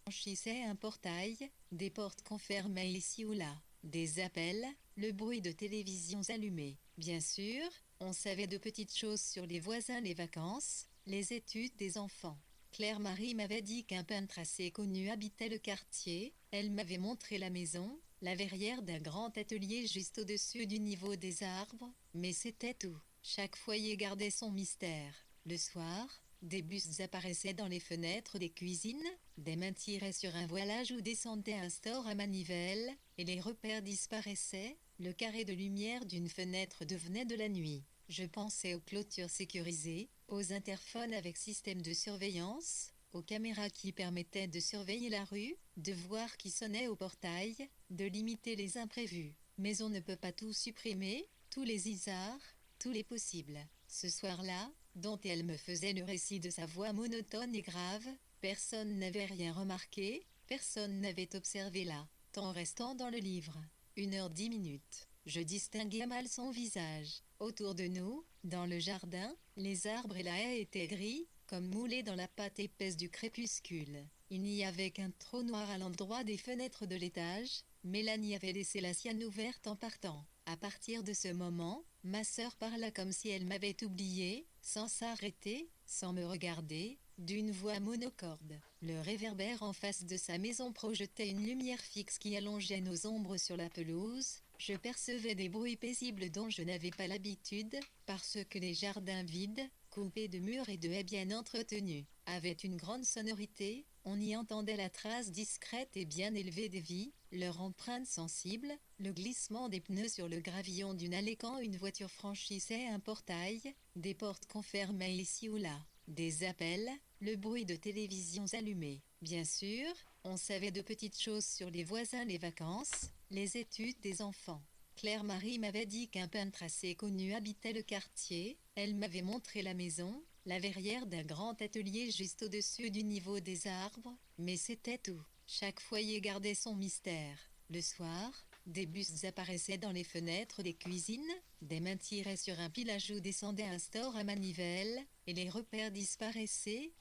franchissait un portail, des portes qu'on fermait ici ou là, des appels, le bruit de télévisions allumées. Bien sûr, on savait de petites choses sur les voisins, les vacances, les études des enfants. Claire-Marie m'avait dit qu'un peintre assez connu habitait le quartier, elle m'avait montré la maison, la verrière d'un grand atelier juste au-dessus du niveau des arbres, mais c'était tout. Chaque foyer gardait son mystère. Le soir, des bustes apparaissaient dans les fenêtres des cuisines, des mains tiraient sur un voilage ou descendaient un store à manivelle, et les repères disparaissaient, le carré de lumière d'une fenêtre devenait de la nuit. Je pensais aux clôtures sécurisées, aux interphones avec système de surveillance, aux caméras qui permettaient de surveiller la rue, de voir qui sonnait au portail, de limiter les imprévus. Mais on ne peut pas tout supprimer, tous les hasards, tous les possibles. Ce soir-là, dont elle me faisait le récit de sa voix monotone et grave, personne n'avait rien remarqué, personne n'avait observé là, temps restant dans le livre. 1h10 minutes. Je distinguais mal son visage. Autour de nous, dans le jardin, les arbres et la haie étaient gris, comme moulés dans la pâte épaisse du crépuscule. Il n'y avait qu'un trou noir à l'endroit des fenêtres de l'étage. Mélanie avait laissé la sienne ouverte en partant. À partir de ce moment, ma sœur parla comme si elle m'avait oublié, sans s'arrêter, sans me regarder, d'une voix monocorde. Le réverbère en face de sa maison projetait une lumière fixe qui allongeait nos ombres sur la pelouse. Je percevais des bruits paisibles dont je n'avais pas l'habitude, parce que les jardins vides, coupés de murs et de haies bien entretenus, avaient une grande sonorité. On y entendait la trace discrète et bien élevée des vies, leur empreinte sensible, le glissement des pneus sur le gravillon d'une allée quand une voiture franchissait un portail, des portes qu'on fermait ici ou là, des appels, le bruit de télévisions allumées. Bien sûr, on savait de petites choses sur les voisins, les vacances, les études des enfants. Claire-Marie m'avait dit qu'un peintre assez connu habitait le quartier, elle m'avait montré la maison, la verrière d'un grand atelier juste au-dessus du niveau des arbres, mais c'était tout. Chaque foyer gardait son mystère. Le soir, Des bustes apparaissaient dans les fenêtres des cuisines, des mains tiraient sur un pilage ou descendaient un store à manivelle, et les repères disparaissaient.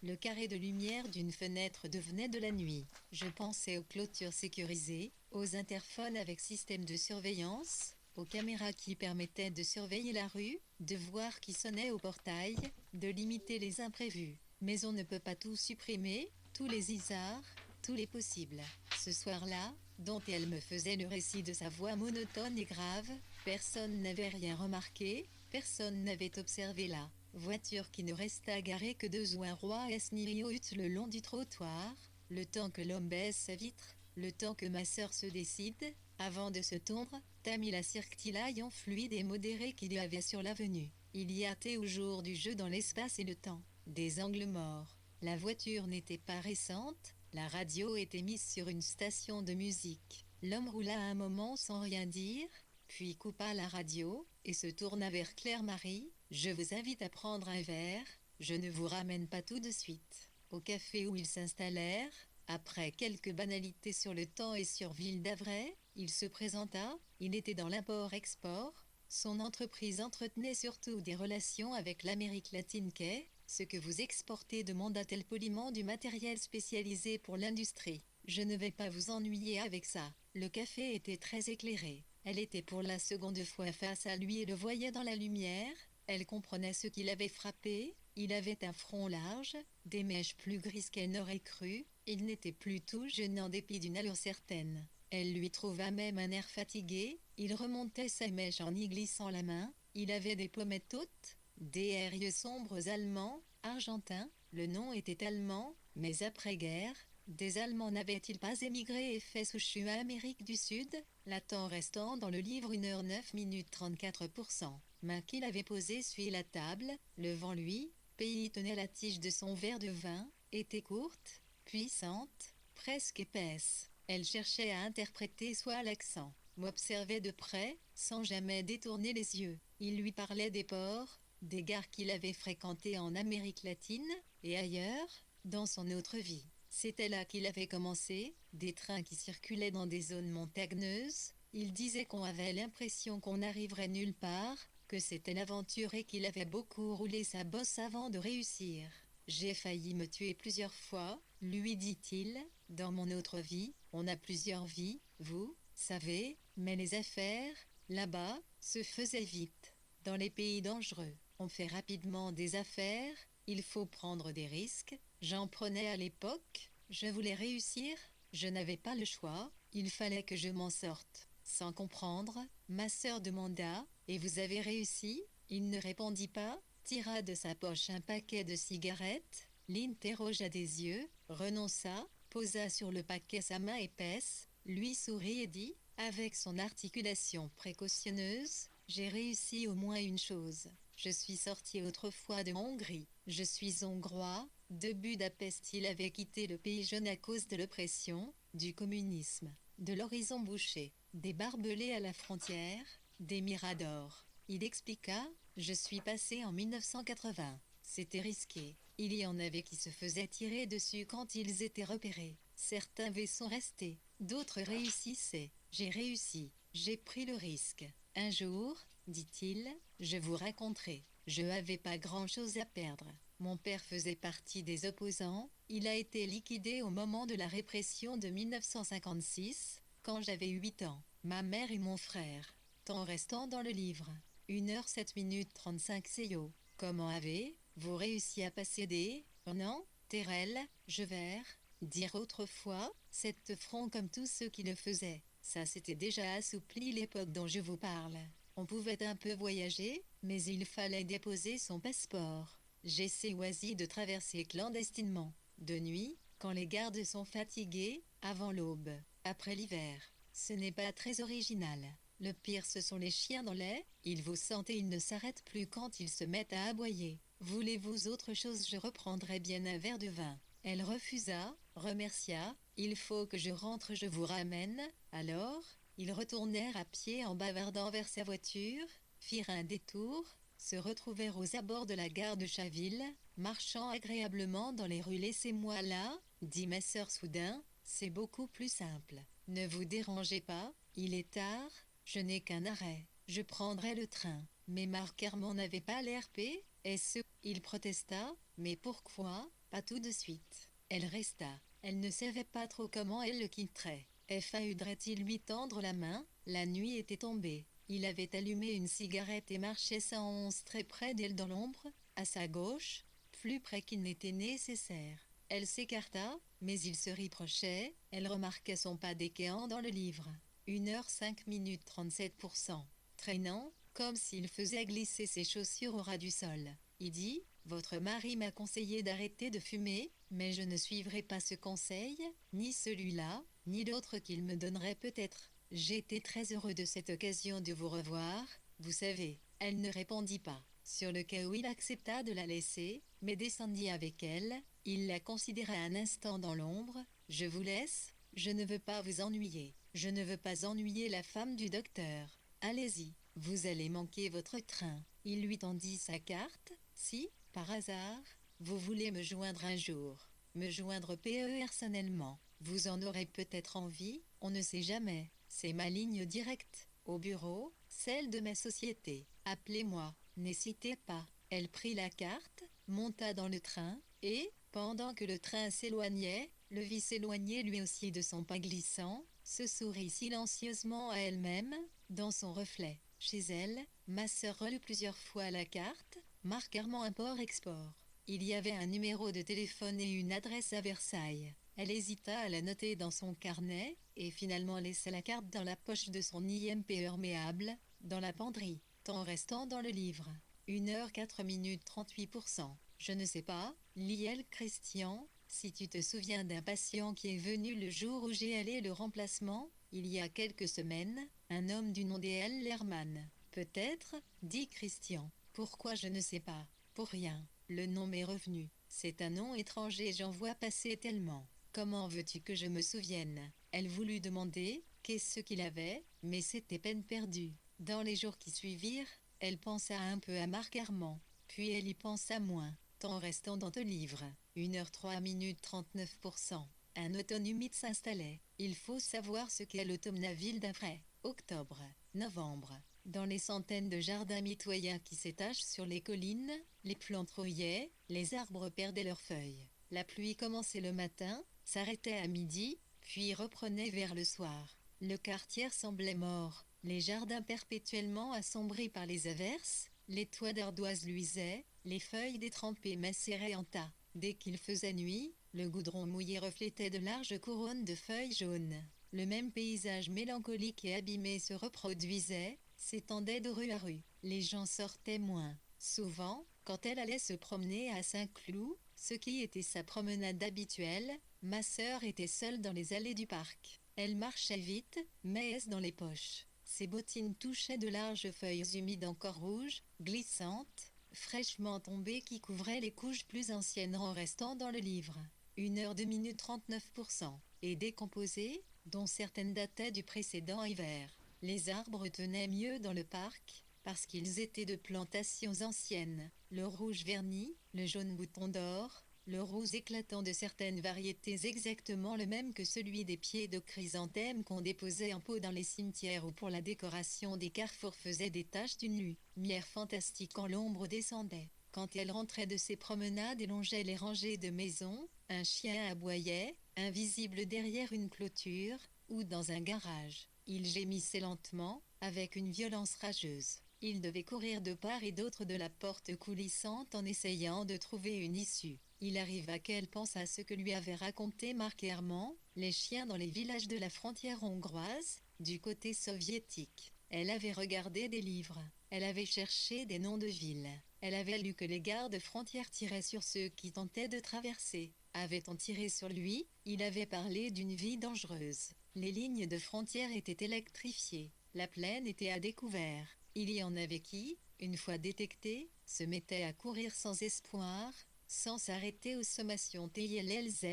Le carré de lumière d'une fenêtre devenait de la nuit. Je pensais aux clôtures sécurisées, aux interphones avec système de surveillance, aux caméras qui permettaient de surveiller la rue, de voir qui sonnait au portail, de limiter les imprévus. Mais on ne peut pas tout supprimer, tous les isards, tous les possibles. Ce soir-là, dont elle me faisait le récit de sa voix monotone et grave, personne n'avait rien remarqué, personne n'avait observé la voiture qui ne resta garée que 2 ou un roi esniriout le long du trottoir, le temps que l'homme baisse sa vitre, le temps que ma sœur se décide, avant de se tondre, Tamila circtilaille en fluide et modéré qu'il y avait sur l'avenue. Il y a au jour du jeu dans l'espace et le temps. Des angles morts. La voiture n'était pas récente, la radio était mise sur une station de musique. L'homme roula un moment sans rien dire, puis coupa la radio, et se tourna vers Claire-Marie. « Je vous invite à prendre un verre, je ne vous ramène pas tout de suite. » Au café où ils s'installèrent, après quelques banalités sur le temps et sur Ville d'Avray, il se présenta, il était dans l'import-export. Son entreprise entretenait surtout des relations avec l'Amérique latine qu'est, ce que vous exportez, demanda-t-elle poliment, du matériel spécialisé pour l'industrie. Je ne vais pas vous ennuyer avec ça. Le café était très éclairé. Elle était pour la seconde fois face à lui et le voyait dans la lumière. Elle comprenait ce qui l'avait frappé. Il avait un front large, des mèches plus grises qu'elle n'aurait cru. Il n'était plus tout jeune en dépit d'une allure certaine. Elle lui trouva même un air fatigué. Il remontait sa mèche en y glissant la main. Il avait des pommettes hautes, des yeux sombres allemands, argentins. Le nom était allemand, mais après-guerre, des Allemands n'avaient-ils pas émigré et fait souche à Amérique du Sud, la temps restant dans le livre 1h09 34%. Main qu'il avait posée sur la table, devant lui, Pays tenait la tige de son verre de vin, était courte, puissante, presque épaisse. Elle cherchait à interpréter soit l'accent, m'observait de près, sans jamais détourner les yeux. Il lui parlait des ports, des gares qu'il avait fréquentées en Amérique latine, et ailleurs, dans son autre vie. C'était là qu'il avait commencé, des trains qui circulaient dans des zones montagneuses. Il disait qu'on avait l'impression qu'on n'arriverait nulle part, que c'était l'aventure et qu'il avait beaucoup roulé sa bosse avant de réussir. J'ai failli me tuer plusieurs fois, lui dit-il, dans mon autre vie. On a plusieurs vies, vous savez, mais les affaires, là-bas, se faisaient vite. Dans les pays dangereux, on fait rapidement des affaires, il faut prendre des risques. J'en prenais à l'époque, je voulais réussir, je n'avais pas le choix, il fallait que je m'en sorte. Sans comprendre, ma sœur demanda, « Et vous avez réussi ?» Il ne répondit pas, tira de sa poche un paquet de cigarettes, l'interrogea des yeux, renonça, posa sur le paquet sa main épaisse, lui sourit et dit, avec son articulation précautionneuse, « J'ai réussi au moins une chose. Je suis sorti autrefois de Hongrie. Je suis hongrois. De Budapest, il avait quitté le pays jeune à cause de l'oppression, du communisme, de l'horizon bouché, des barbelés à la frontière, des miradors. » Il expliqua, « Je suis passé en 1980. C'était risqué. Il y en avait qui se faisaient tirer dessus quand ils étaient repérés. Certains vaisseaux restaient, d'autres réussissaient. J'ai réussi. J'ai pris le risque. Un jour, dit-il, je vous raconterai. Je n'avais pas grand-chose à perdre. Mon père faisait partie des opposants. Il a été liquidé au moment de la répression de 1956, quand j'avais 8 ans. Ma mère et mon frère. Temps restant dans le livre. 1h07 CEO. Comment avez-vous réussi à passer des... Non, Terrell, je vais dire autrefois, cette front comme tous ceux qui le faisaient. Ça s'était déjà assoupli l'époque dont je vous parle. On pouvait un peu voyager, mais il fallait déposer son passeport. J'essaie oisi de traverser clandestinement. De nuit, quand les gardes sont fatigués, avant l'aube, après l'hiver. Ce n'est pas très original. Le pire, ce sont les chiens dans les... Ils vous sentent et ils ne s'arrêtent plus quand ils se mettent à aboyer. Voulez-vous autre chose? Je reprendrai bien un verre de vin. Elle refusa, remercia. Il faut que je rentre, je vous ramène. Alors, ils retournèrent à pied en bavardant vers sa voiture, firent un détour, se retrouvèrent aux abords de la gare de Chaville, marchant agréablement dans les rues. Laissez-moi là, dit ma sœur soudain, c'est beaucoup plus simple. Ne vous dérangez pas, il est tard, je n'ai qu'un arrêt. Je prendrai le train. Mais Marc Herman n'avait pas l'RP, est-ce? Il protesta, mais pourquoi? Pas tout de suite. Elle resta. Elle ne savait pas trop comment elle le quitterait. Faudrait-il lui tendre la main? La nuit était tombée. Il avait allumé une cigarette et marchait sans once très près d'elle dans l'ombre, à sa gauche, plus près qu'il n'était nécessaire. Elle s'écarta, mais il se reprochait, elle remarquait son pas déquéant dans le livre. 1h05 37%. Traînant, comme s'il faisait glisser ses chaussures au ras du sol. Il dit, votre mari m'a conseillé d'arrêter de fumer, mais je ne suivrai pas ce conseil, ni celui-là, ni l'autre qu'il me donnerait peut-être. J'étais très heureux de cette occasion de vous revoir, vous savez. Elle ne répondit pas. Sur le cas où il accepta de la laisser, mais descendit avec elle, il la considéra un instant dans l'ombre. Je vous laisse, je ne veux pas vous ennuyer. Je ne veux pas ennuyer la femme du docteur. Allez-y, vous allez manquer votre train. Il lui tendit sa carte. Si, par hasard, vous voulez me joindre un jour, me joindre personnellement, vous en aurez peut-être envie, on ne sait jamais. C'est ma ligne directe, au bureau, celle de ma société. Appelez-moi, n'hésitez pas. Elle prit la carte, monta dans le train, et, pendant que le train s'éloignait, le vit s'éloigner lui aussi de son pas glissant, se sourit silencieusement à elle-même, dans son reflet. Chez elle, ma sœur relut plusieurs fois la carte, Marc Herman import-export. Il y avait un numéro de téléphone et une adresse à Versailles. Elle hésita à la noter dans son carnet, et finalement laissa la carte dans la poche de son IMP perméable, dans la penderie, temps restant dans le livre. 1h04 38%. Je ne sais pas, Liel Christian, si tu te souviens d'un patient qui est venu le jour où j'ai allé le remplacement, il y a quelques semaines, un homme du nom d'E.L. Lerman. Peut-être, dit Christian. Pourquoi je ne sais pas. Pour rien. Le nom m'est revenu. C'est un nom étranger, j'en vois passer tellement. Comment veux-tu que je me souvienne? Elle voulut demander qu'est-ce qu'il avait, mais c'était peine perdue. Dans les jours qui suivirent, elle pensa un peu à Marc Herman, puis elle y pensa moins, temps restant dans le livre. 1h03 39%. Un automne humide s'installait. Il faut savoir ce qu'est l'automne à Ville d'Avray. Octobre, novembre. Dans les centaines de jardins mitoyens qui s'étagent sur les collines, les plantes rouillaient, les arbres perdaient leurs feuilles. La pluie commençait le matin, s'arrêtait à midi, puis reprenait vers le soir. Le quartier semblait mort, les jardins perpétuellement assombris par les averses, les toits d'ardoises luisaient, les feuilles détrempées macéraient en tas. Dès qu'il faisait nuit, le goudron mouillé reflétait de larges couronnes de feuilles jaunes. Le même paysage mélancolique et abîmé se reproduisait, s'étendait de rue à rue. Les gens sortaient moins. Souvent, quand elle allait se promener à Saint-Cloud, ce qui était sa promenade habituelle, ma sœur était seule dans les allées du parc. Elle marchait vite, mais dans les poches. Ses bottines touchaient de larges feuilles humides encore rouges, glissantes, fraîchement tombées qui couvraient les couches plus anciennes en restant dans le livre. 1h02 39%. Et décomposées, dont certaines dataient du précédent hiver. Les arbres tenaient mieux dans le parc, parce qu'ils étaient de plantations anciennes. Le rouge verni, le jaune bouton d'or, le rose éclatant de certaines variétés exactement le même que celui des pieds de chrysanthème qu'on déposait en pot dans les cimetières ou pour la décoration des carrefours faisait des taches d'une lumière fantastique quand l'ombre descendait. Quand elle rentrait de ses promenades et longeait les rangées de maisons, un chien aboyait, invisible derrière une clôture, ou dans un garage. Il gémissait lentement, avec une violence rageuse. Il devait courir de part et d'autre de la porte coulissante en essayant de trouver une issue. Il arriva qu'elle pense à ce que lui avait raconté Marc Herman, les chiens dans les villages de la frontière hongroise, du côté soviétique. Elle avait regardé des livres. Elle avait cherché des noms de villes. Elle avait lu que les gardes frontières tiraient sur ceux qui tentaient de traverser. Avait-on tiré sur lui? Il avait parlé d'une vie dangereuse. Les lignes de frontières étaient électrifiées. La plaine était à découvert. Il y en avait qui, une fois détectés, se mettaient à courir sans espoir, sans s'arrêter aux sommations TILLZ,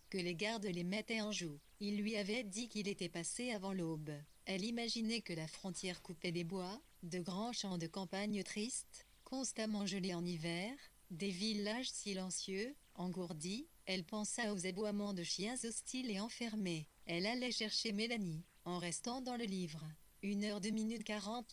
que les gardes les mettaient en joue. Il lui avait dit qu'il était passé avant l'aube. Elle imaginait que la frontière coupait des bois, de grands champs de campagne tristes, constamment gelés en hiver, des villages silencieux, engourdis. Elle pensa aux aboiements de chiens hostiles et enfermés. Elle allait chercher Mélanie, en restant dans le livre. 1h02 minutes 40,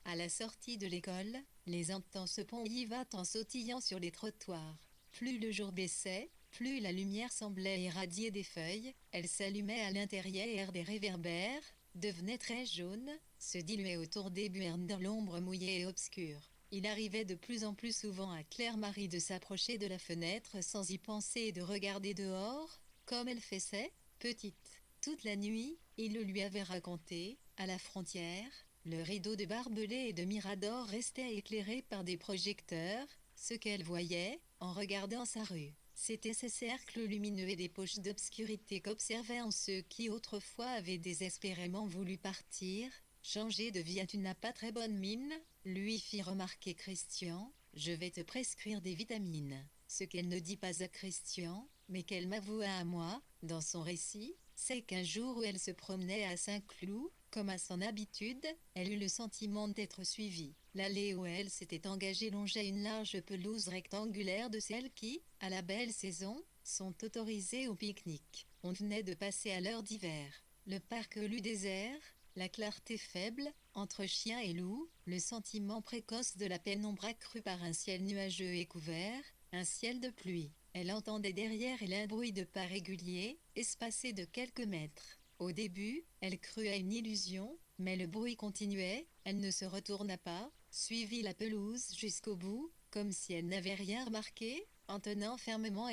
à la sortie de l'école, les enfants se pongivaient en sautillant sur les trottoirs. Plus le jour baissait, plus la lumière semblait irradier des feuilles, elle s'allumait à l'intérieur des réverbères, devenait très jaune, se diluait autour des buères dans l'ombre mouillée et obscure. Il arrivait de plus en plus souvent à Claire-Marie de s'approcher de la fenêtre sans y penser et de regarder dehors, comme elle faisait, petite. Toute la nuit, il le lui avait raconté, à la frontière, le rideau de barbelés et de miradors restait éclairé par des projecteurs, ce qu'elle voyait, en regardant sa rue. C'étaient ces cercles lumineux et des poches d'obscurité qu'observaient en ceux qui autrefois avaient désespérément voulu partir, changer de vie. Tu n'as pas très bonne mine, lui fit remarquer Christian, je vais te prescrire des vitamines. Ce qu'elle ne dit pas à Christian, mais qu'elle m'avoua à moi, dans son récit, c'est qu'un jour où elle se promenait à Saint-Cloud, comme à son habitude, elle eut le sentiment d'être suivie. L'allée où elle s'était engagée longeait une large pelouse rectangulaire de celles qui, à la belle saison, sont autorisées au pique-nique. On venait de passer à l'heure d'hiver. Le parc lut désert, la clarté faible, entre chien et loup, le sentiment précoce de la pénombre accrue par un ciel nuageux et couvert, un ciel de pluie. Elle entendait derrière elle un bruit de pas régulier, espacé de quelques mètres. Au début, elle crut à une illusion, mais le bruit continuait, elle ne se retourna pas, suivit la pelouse jusqu'au bout, comme si elle n'avait rien remarqué, en tenant fermement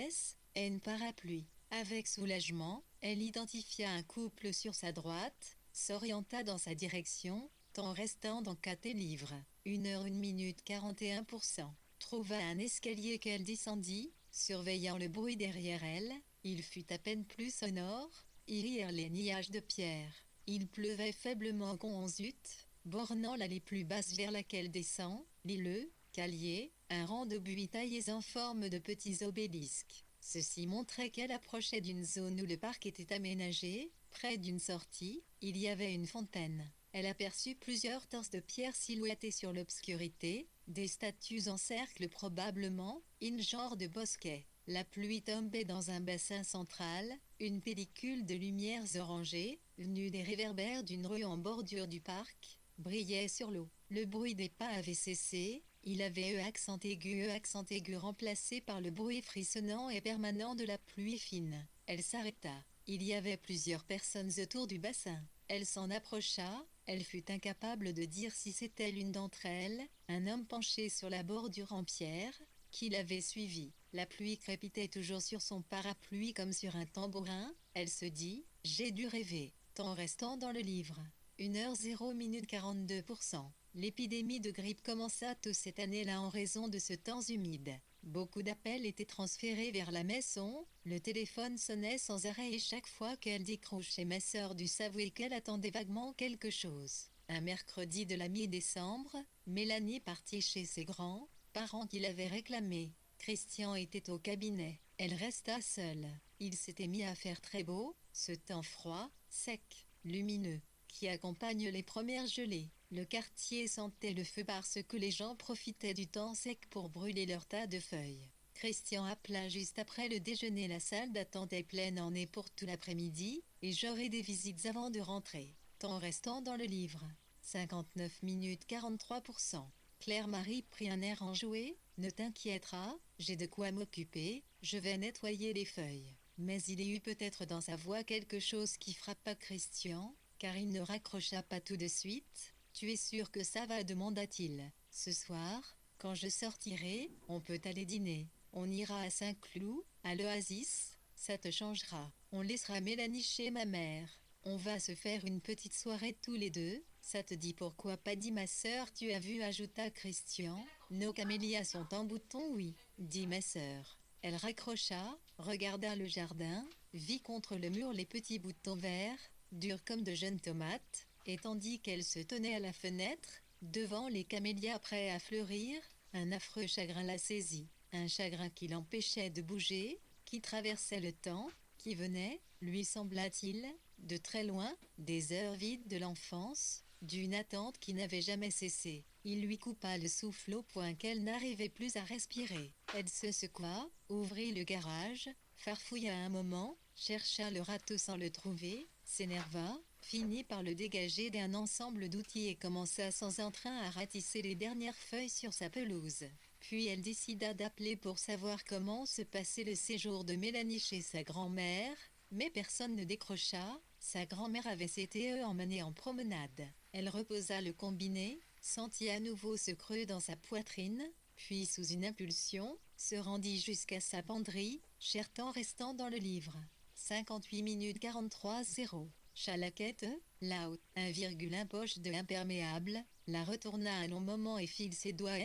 un parapluie. Avec soulagement, elle identifia un couple sur sa droite, s'orienta dans sa direction, en restant dans 4 livres. 1h01 minute 41%. Trouva un escalier qu'elle descendit, surveillant le bruit derrière elle, il fut à peine plus sonore, irent les niages de pierre. Il pleuvait faiblement Gonzut, bornant l'allée plus basse vers laquelle descend, l'îleux, calier, un rang de buis taillés en forme de petits obélisques. Ceci montrait qu'elle approchait d'une zone où le parc était aménagé, près d'une sortie, il y avait une fontaine. Elle aperçut plusieurs torses de pierre silhouettés sur l'obscurité, des statues en cercle probablement, une genre de bosquet. La pluie tombait dans un bassin central, une pellicule de lumières orangées, venue des réverbères d'une rue en bordure du parc, brillait sur l'eau. Le bruit des pas avait cessé, il avait accent aigu remplacé par le bruit frissonnant et permanent de la pluie fine. Elle s'arrêta. Il y avait plusieurs personnes autour du bassin. Elle s'en approcha, elle fut incapable de dire si c'était l'une d'entre elles, un homme penché sur la bordure en pierre, qui l'avait suivi. La pluie crépitait toujours sur son parapluie comme sur un tambourin, elle se dit, j'ai dû rêver, en restant dans le livre. 1h0 minute 42%. L'épidémie de grippe commença tôt cette année-là en raison de ce temps humide. Beaucoup d'appels étaient transférés vers la maison, le téléphone sonnait sans arrêt et chaque fois qu'elle décrochait ma sœur dut s'avouer qu'elle attendait vaguement quelque chose. Un mercredi de la mi-décembre, Mélanie partit chez ses grands-parents qui l'avaient réclamée. Christian était au cabinet. Elle resta seule. Il s'était mis à faire très beau, ce temps froid, sec, lumineux, qui accompagne les premières gelées. Le quartier sentait le feu parce que les gens profitaient du temps sec pour brûler leurs tas de feuilles. Christian appela juste après le déjeuner. La salle d'attente est pleine en est pour tout l'après-midi, et j'aurai des visites avant de rentrer. En restant dans le livre. 59 minutes 43%. Claire-Marie prit un air enjoué. Ne t'inquiètera, j'ai de quoi m'occuper, je vais nettoyer les feuilles. Mais il y eut peut-être dans sa voix quelque chose qui frappa Christian, car il ne raccrocha pas tout de suite. Tu es sûr que ça va, demanda-t-il. Ce soir, quand je sortirai, on peut aller dîner. On ira à Saint-Cloud, à l'Oasis, ça te changera. On laissera Mélanie chez ma mère. On va se faire une petite soirée tous les deux. Ça te dit pourquoi pas, dit ma sœur. Tu as vu, ajouta Christian. Nos camélias sont en bouton, oui, dit ma sœur. Elle raccrocha, regarda le jardin, vit contre le mur les petits boutons verts, durs comme de jeunes tomates, et tandis qu'elle se tenait à la fenêtre, devant les camélias prêts à fleurir, un affreux chagrin la saisit. Un chagrin qui l'empêchait de bouger, qui traversait le temps, qui venait, lui sembla-t-il, de très loin, des heures vides de l'enfance, d'une attente qui n'avait jamais cessé. Il lui coupa le souffle au point qu'elle n'arrivait plus à respirer. Elle se secoua, ouvrit le garage, farfouilla un moment, chercha le râteau sans le trouver, s'énerva, finit par le dégager d'un ensemble d'outils et commença sans entrain à ratisser les dernières feuilles sur sa pelouse. Puis elle décida d'appeler pour savoir comment se passait le séjour de Mélanie chez sa grand-mère, mais personne ne décrocha, sa grand-mère avait été emmenée en promenade. Elle reposa le combiné, sentit à nouveau ce creux dans sa poitrine, puis sous une impulsion, se rendit jusqu'à sa penderie, cher temps restant dans le livre. 58 minutes 43:0. Chalaquette, là-haut, 1,1 poche de imperméable, la retourna un long moment et file ses doigts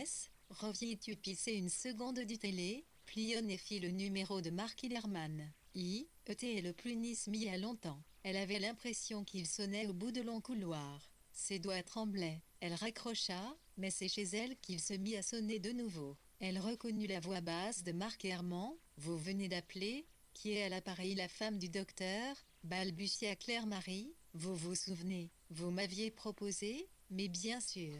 revit pisser une seconde du télé, plionne et fit le numéro de Mark Hillerman. Et le plunis mis à longtemps. Elle avait l'impression qu'il sonnait au bout de longs couloirs. Ses doigts tremblaient. Elle raccrocha, mais c'est chez elle qu'il se mit à sonner de nouveau. Elle reconnut la voix basse de Mark Herman. « Vous venez d'appeler ? Qui est à l'appareil la femme du docteur ?» balbutia Claire-Marie. « Vous vous souvenez, vous m'aviez proposé ? Mais bien sûr.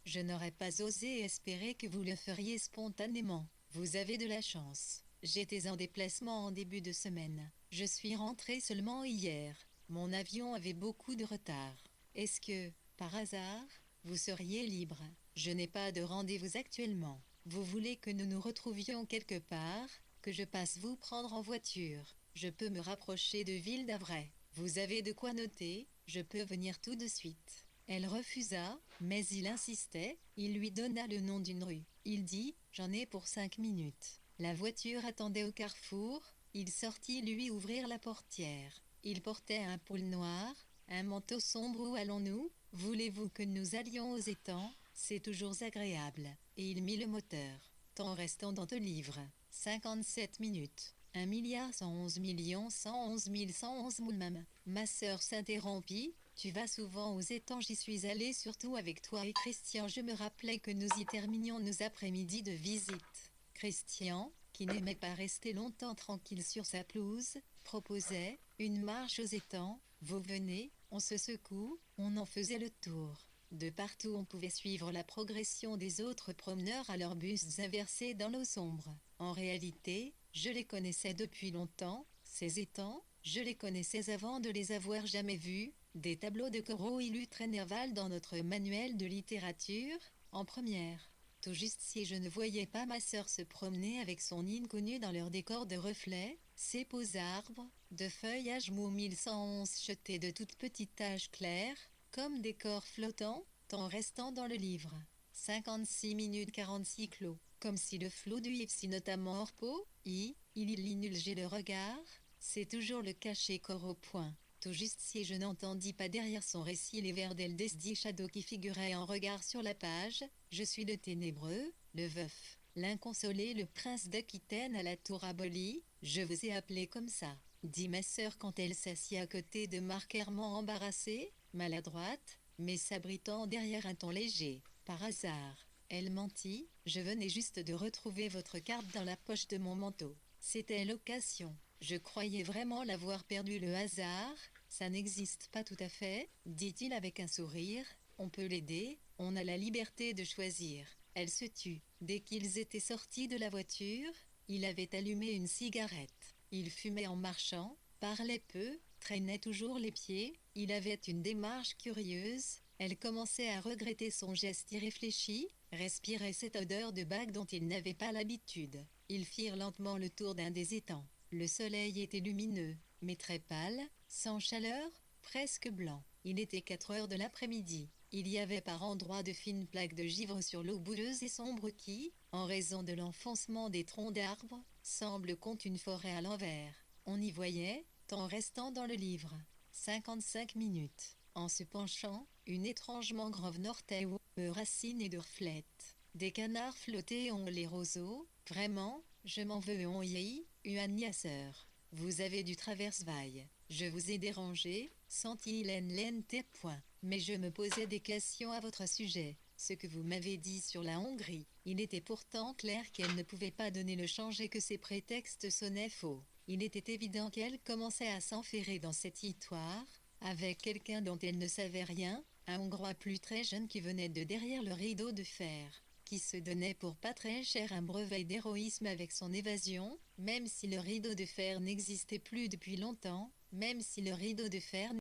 Je n'aurais pas osé espérer que vous le feriez spontanément. Vous avez de la chance. J'étais en déplacement en début de semaine. Je suis rentrée seulement hier. Mon avion avait beaucoup de retard. Est-ce que, par hasard, vous seriez libre ? Je n'ai pas de rendez-vous actuellement. Vous voulez que nous nous retrouvions quelque part, que je passe vous prendre en voiture. Je peux me rapprocher de Ville d'Avray. Vous avez de quoi noter, je peux venir tout de suite. » Elle refusa, mais il insistait, il lui donna le nom d'une rue. Il dit, j'en ai pour 5 minutes. La voiture attendait au carrefour, il sortit lui ouvrir la portière. Il portait un pull noir, un manteau sombre. Où allons-nous ? Voulez-vous que nous allions aux étangs ? C'est toujours agréable. Et il mit le moteur. Temps restant dans le livre. 57 minutes. 1,111,111,111 même. Ma sœur s'interrompit. Tu vas souvent aux étangs, j'y suis allée surtout avec toi et Christian. Je me rappelais que nous y terminions nos après-midi de visite. Christian, qui n'aimait pas rester longtemps tranquille sur sa pelouse, proposait une marche aux étangs. Vous venez, on se secoue, on en faisait le tour. De partout on pouvait suivre la progression des autres promeneurs à leurs bustes inversés dans l'eau sombre. En réalité, je les connaissais depuis longtemps, ces étangs, je les connaissais avant de les avoir jamais vus. Des tableaux de Corot illustrent Nerval dans notre manuel de littérature, en première. Tout juste si je ne voyais pas ma sœur se promener avec son inconnu dans leur décor de reflets, ces beaux arbres, de feuillage mou 1111 jetés de toutes petites taches claires, comme des corps flottants, temps restant dans le livre. 56 minutes 46 clos. Comme si le flot du Ipsi notamment Orpo, il illuminait le regard, c'est toujours le cachet corps au point. Tout juste si je n'entendis pas derrière son récit les vers d'Eldesdi Shadow qui figuraient en regard sur la page. Je suis le ténébreux, le veuf, l'inconsolé, le prince d'Aquitaine à la tour abolie. Je vous ai appelé comme ça, dit ma sœur quand elle s'assit à côté de Mark Herman embarrassée, maladroite, mais s'abritant derrière un ton léger. Par hasard. Elle mentit, je venais juste de retrouver votre carte dans la poche de mon manteau. C'était l'occasion. Je croyais vraiment l'avoir perdu. Le hasard, ça n'existe pas tout à fait, dit-il avec un sourire. On peut l'aider, on a la liberté de choisir. Elle se tut. Dès qu'ils étaient sortis de la voiture, il avait allumé une cigarette. Il fumait en marchant, parlait peu, traînait toujours les pieds. Il avait une démarche curieuse. Elle commençait à regretter son geste irréfléchi, respirait cette odeur de bague dont il n'avait pas l'habitude. Ils firent lentement le tour d'un des étangs. Le soleil était lumineux, mais très pâle, sans chaleur, presque blanc. Il était 4 heures de l'après-midi. Il y avait par endroits de fines plaques de givre sur l'eau boueuse et sombre qui, en raison de l'enfoncement des troncs d'arbres, semble contre une forêt à l'envers. On y voyait, temps restant dans le livre, 55 minutes. En se penchant, une étrange mangrove nortais de racines et de reflètes. Des canards flottaient on les roseaux. Vraiment, je m'en veux on y Uania sœur. Vous avez du traverse-vaille. Je vous ai dérangé, sentit Hélène point. Mais je me posais des questions à votre sujet. Ce que vous m'avez dit sur la Hongrie. Il était pourtant clair qu'elle ne pouvait pas donner le change et que ses prétextes sonnaient faux. Il était évident qu'elle commençait à s'enferrer dans cette histoire, avec quelqu'un dont elle ne savait rien, un Hongrois plus très jeune qui venait de derrière le rideau de fer. qui se donnait pour pas très cher un brevet d'héroïsme avec son évasion, même si le rideau de fer n'existait plus depuis longtemps, même si le rideau de fer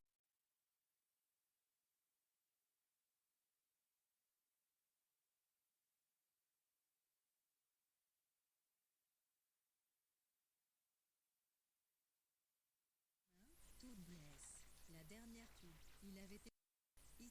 tout blesse. La dernière tue. Il avait été.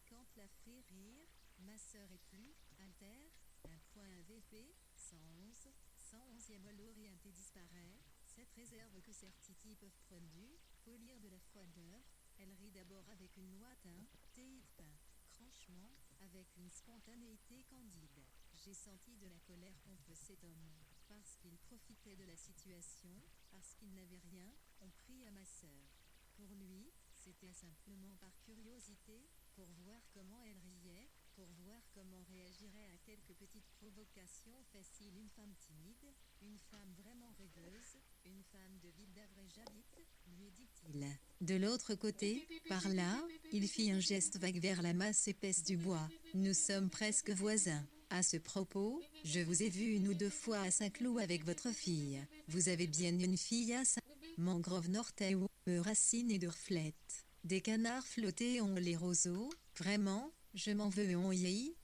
Quand la ferait rire, ma sœur est plus, alter, un point VP, 111, 111e à l'orienté disparaît, cette réserve que certiti peuvent prendre du, polir de la froideur, elle rit d'abord avec une lointain, téit pain, franchement, avec une spontanéité candide. J'ai senti de la colère contre cet homme, parce qu'il profitait de la situation, parce qu'il n'avait rien, on prie à ma sœur. Pour lui, c'était simplement par curiosité, pour voir comment elle riait, pour voir comment réagirait à quelques petites provocations faciles une femme timide, une femme vraiment rêveuse, une femme de ville d'Avray j'habite, lui dit-il. De l'autre côté, par là, il fit un geste vague vers la masse épaisse du bois. Nous sommes presque voisins. À ce propos, je vous ai vu une ou deux fois à Saint-Cloud avec votre fille. Vous avez bien une fille à Saint-Cloud. Mangrove Norteu, racines et de reflètes. Des canards flottés ont les roseaux, vraiment, je m'en veux on y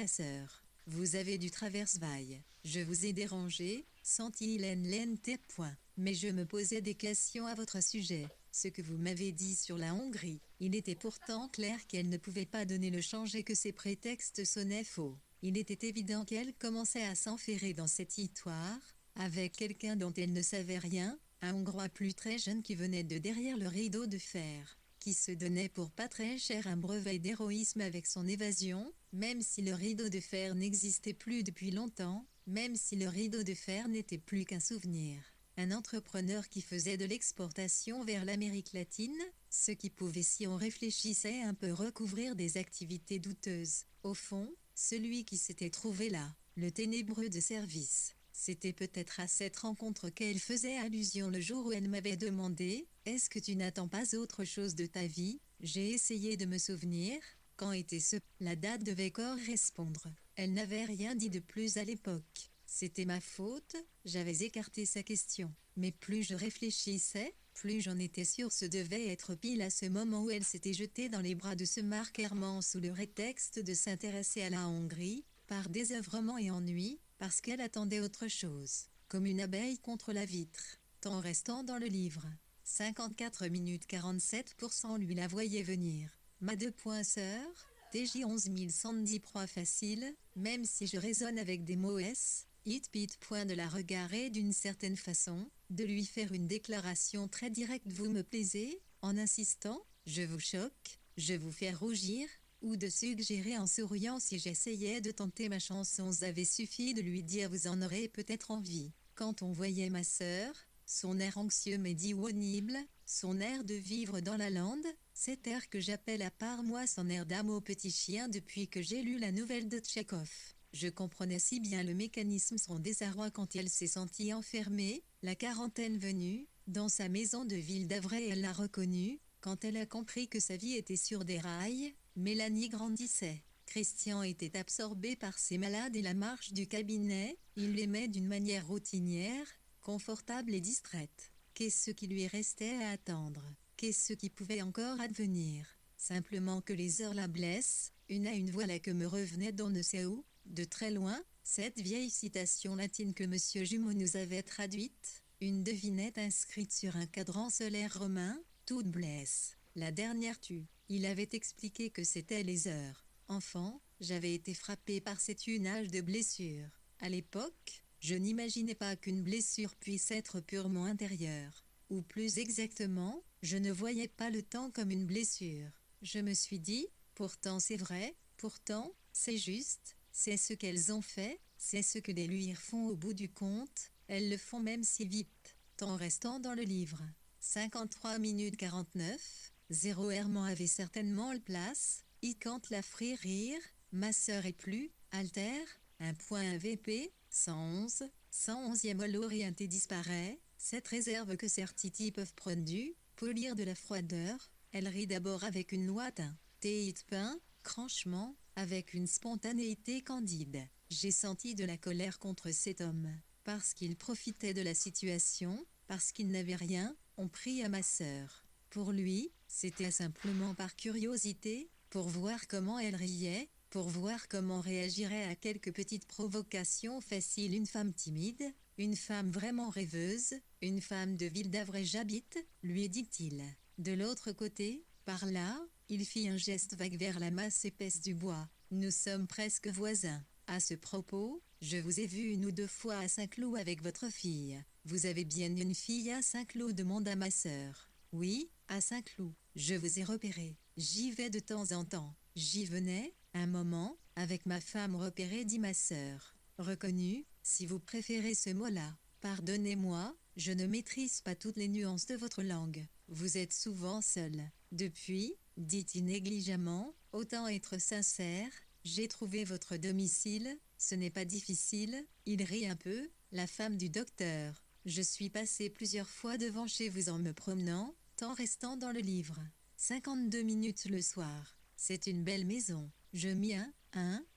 sœur. Vous avez du traverse vaille. Je vous ai dérangé, senti l'ente point. Mais je me posais des questions à votre sujet. Ce que vous m'avez dit sur la Hongrie, il était pourtant clair qu'elle ne pouvait pas donner le change et que ses prétextes sonnaient faux. Il était évident qu'elle commençait à s'enferrer dans cette histoire, avec quelqu'un dont elle ne savait rien, un Hongrois plus très jeune qui venait de derrière le rideau de fer, qui se donnait pour pas très cher un brevet d'héroïsme avec son évasion, même si le rideau de fer n'existait plus depuis longtemps, même si le rideau de fer n'était plus qu'un souvenir. Un entrepreneur qui faisait de l'exportation vers l'Amérique latine, ce qui pouvait, si on réfléchissait un peu, recouvrir des activités douteuses. Au fond, celui qui s'était trouvé là, le ténébreux de service. C'était peut-être à cette rencontre qu'elle faisait allusion le jour où elle m'avait demandé « Est-ce que tu n'attends pas autre chose de ta vie ?» J'ai essayé de me souvenir. Quand était-ce ? La date devait correspondre. Elle n'avait rien dit de plus à l'époque. C'était ma faute, j'avais écarté sa question. Mais plus je réfléchissais, plus j'en étais sûre, ce devait être pile à ce moment où elle s'était jetée dans les bras de ce Marc Herman sous le prétexte de s'intéresser à la Hongrie, par désœuvrement et ennui, parce qu'elle attendait autre chose, comme une abeille contre la vitre. Temps restant dans le livre. 54 minutes 47% lui la voyait venir. Ma deux points sœur, TJ 11110 proies facile, même si je raisonne avec des mots S, hit pit point de la regarder d'une certaine façon, de lui faire une déclaration très directe vous me plaisez, en insistant, je vous choque, je vous fais rougir, ou de suggérer en souriant si j'essayais de tenter ma chanson. Avait suffi de lui dire vous en aurez peut-être envie. Quand on voyait ma sœur, son air anxieux mais disponible, son air de vivre dans la lande, cet air que j'appelle à part moi son air d'âme au petit chien depuis que j'ai lu la nouvelle de Tchekhov. Je comprenais si bien le mécanisme, son désarroi quand elle s'est sentie enfermée, la quarantaine venue, dans sa maison de ville d'Avray. Elle l'a reconnue, quand elle a compris que sa vie était sur des rails. Mélanie grandissait. Christian était absorbé par ses malades et la marche du cabinet, il l'aimait d'une manière routinière, confortable et distraite. Qu'est-ce qui lui restait à attendre? Qu'est-ce qui pouvait encore advenir? Simplement que les heures la blessent, une à une voilà que me revenait d'on ne sait où, de très loin, cette vieille citation latine que M. Jumeau nous avait traduite, une devinette inscrite sur un cadran solaire romain, toute blesse, la dernière tue. Il avait expliqué que c'était les heures. Enfant, j'avais été frappé par cet unage de blessures. À l'époque, je n'imaginais pas qu'une blessure puisse être purement intérieure. Ou plus exactement, je ne voyais pas le temps comme une blessure. Je me suis dit, pourtant c'est vrai, pourtant, c'est juste, c'est ce qu'elles ont fait, c'est ce que les luires font au bout du compte, elles le font même si vite. Temps restant dans le livre. 53 minutes 49, 0 Herman avait certainement le place, quand la ferait rire, ma sœur est plus, alter, un point VP, 111, 111e à l'orienté disparaît, cette réserve que certiti peuvent prendre du, polir de la froideur, elle rit d'abord avec une lointain, téit pain, franchement, avec une spontanéité candide. J'ai senti de la colère contre cet homme, parce qu'il profitait de la situation, parce qu'il n'avait rien, on prie à ma sœur. Pour lui, c'était simplement par curiosité, pour voir comment elle riait, pour voir comment réagirait à quelques petites provocations faciles une femme timide, une femme vraiment rêveuse, une femme de Ville d'Avray j'habite, lui dit-il. De l'autre côté, par là, il fit un geste vague vers la masse épaisse du bois. Nous sommes presque voisins. À ce propos, je vous ai vu une ou deux fois à Saint-Cloud avec votre fille. Vous avez bien une fille à Saint-Cloud demanda ma sœur. Oui, à Saint-Cloud. Je vous ai repéré. J'y vais de temps en temps. J'y venais, un moment, avec ma femme repérée dit ma sœur. Reconnu, si vous préférez ce mot-là. Pardonnez-moi, je ne maîtrise pas toutes les nuances de votre langue. Vous êtes souvent seul. Depuis, dit-il négligemment, autant être sincère, j'ai trouvé votre domicile, ce n'est pas difficile, il rit un peu, la femme du docteur. Je suis passé plusieurs fois devant chez vous en me promenant, temps restant dans le livre. 52 minutes le soir. C'est une belle maison. Je mis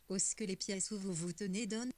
hausse que les pièces où vous vous tenez donnent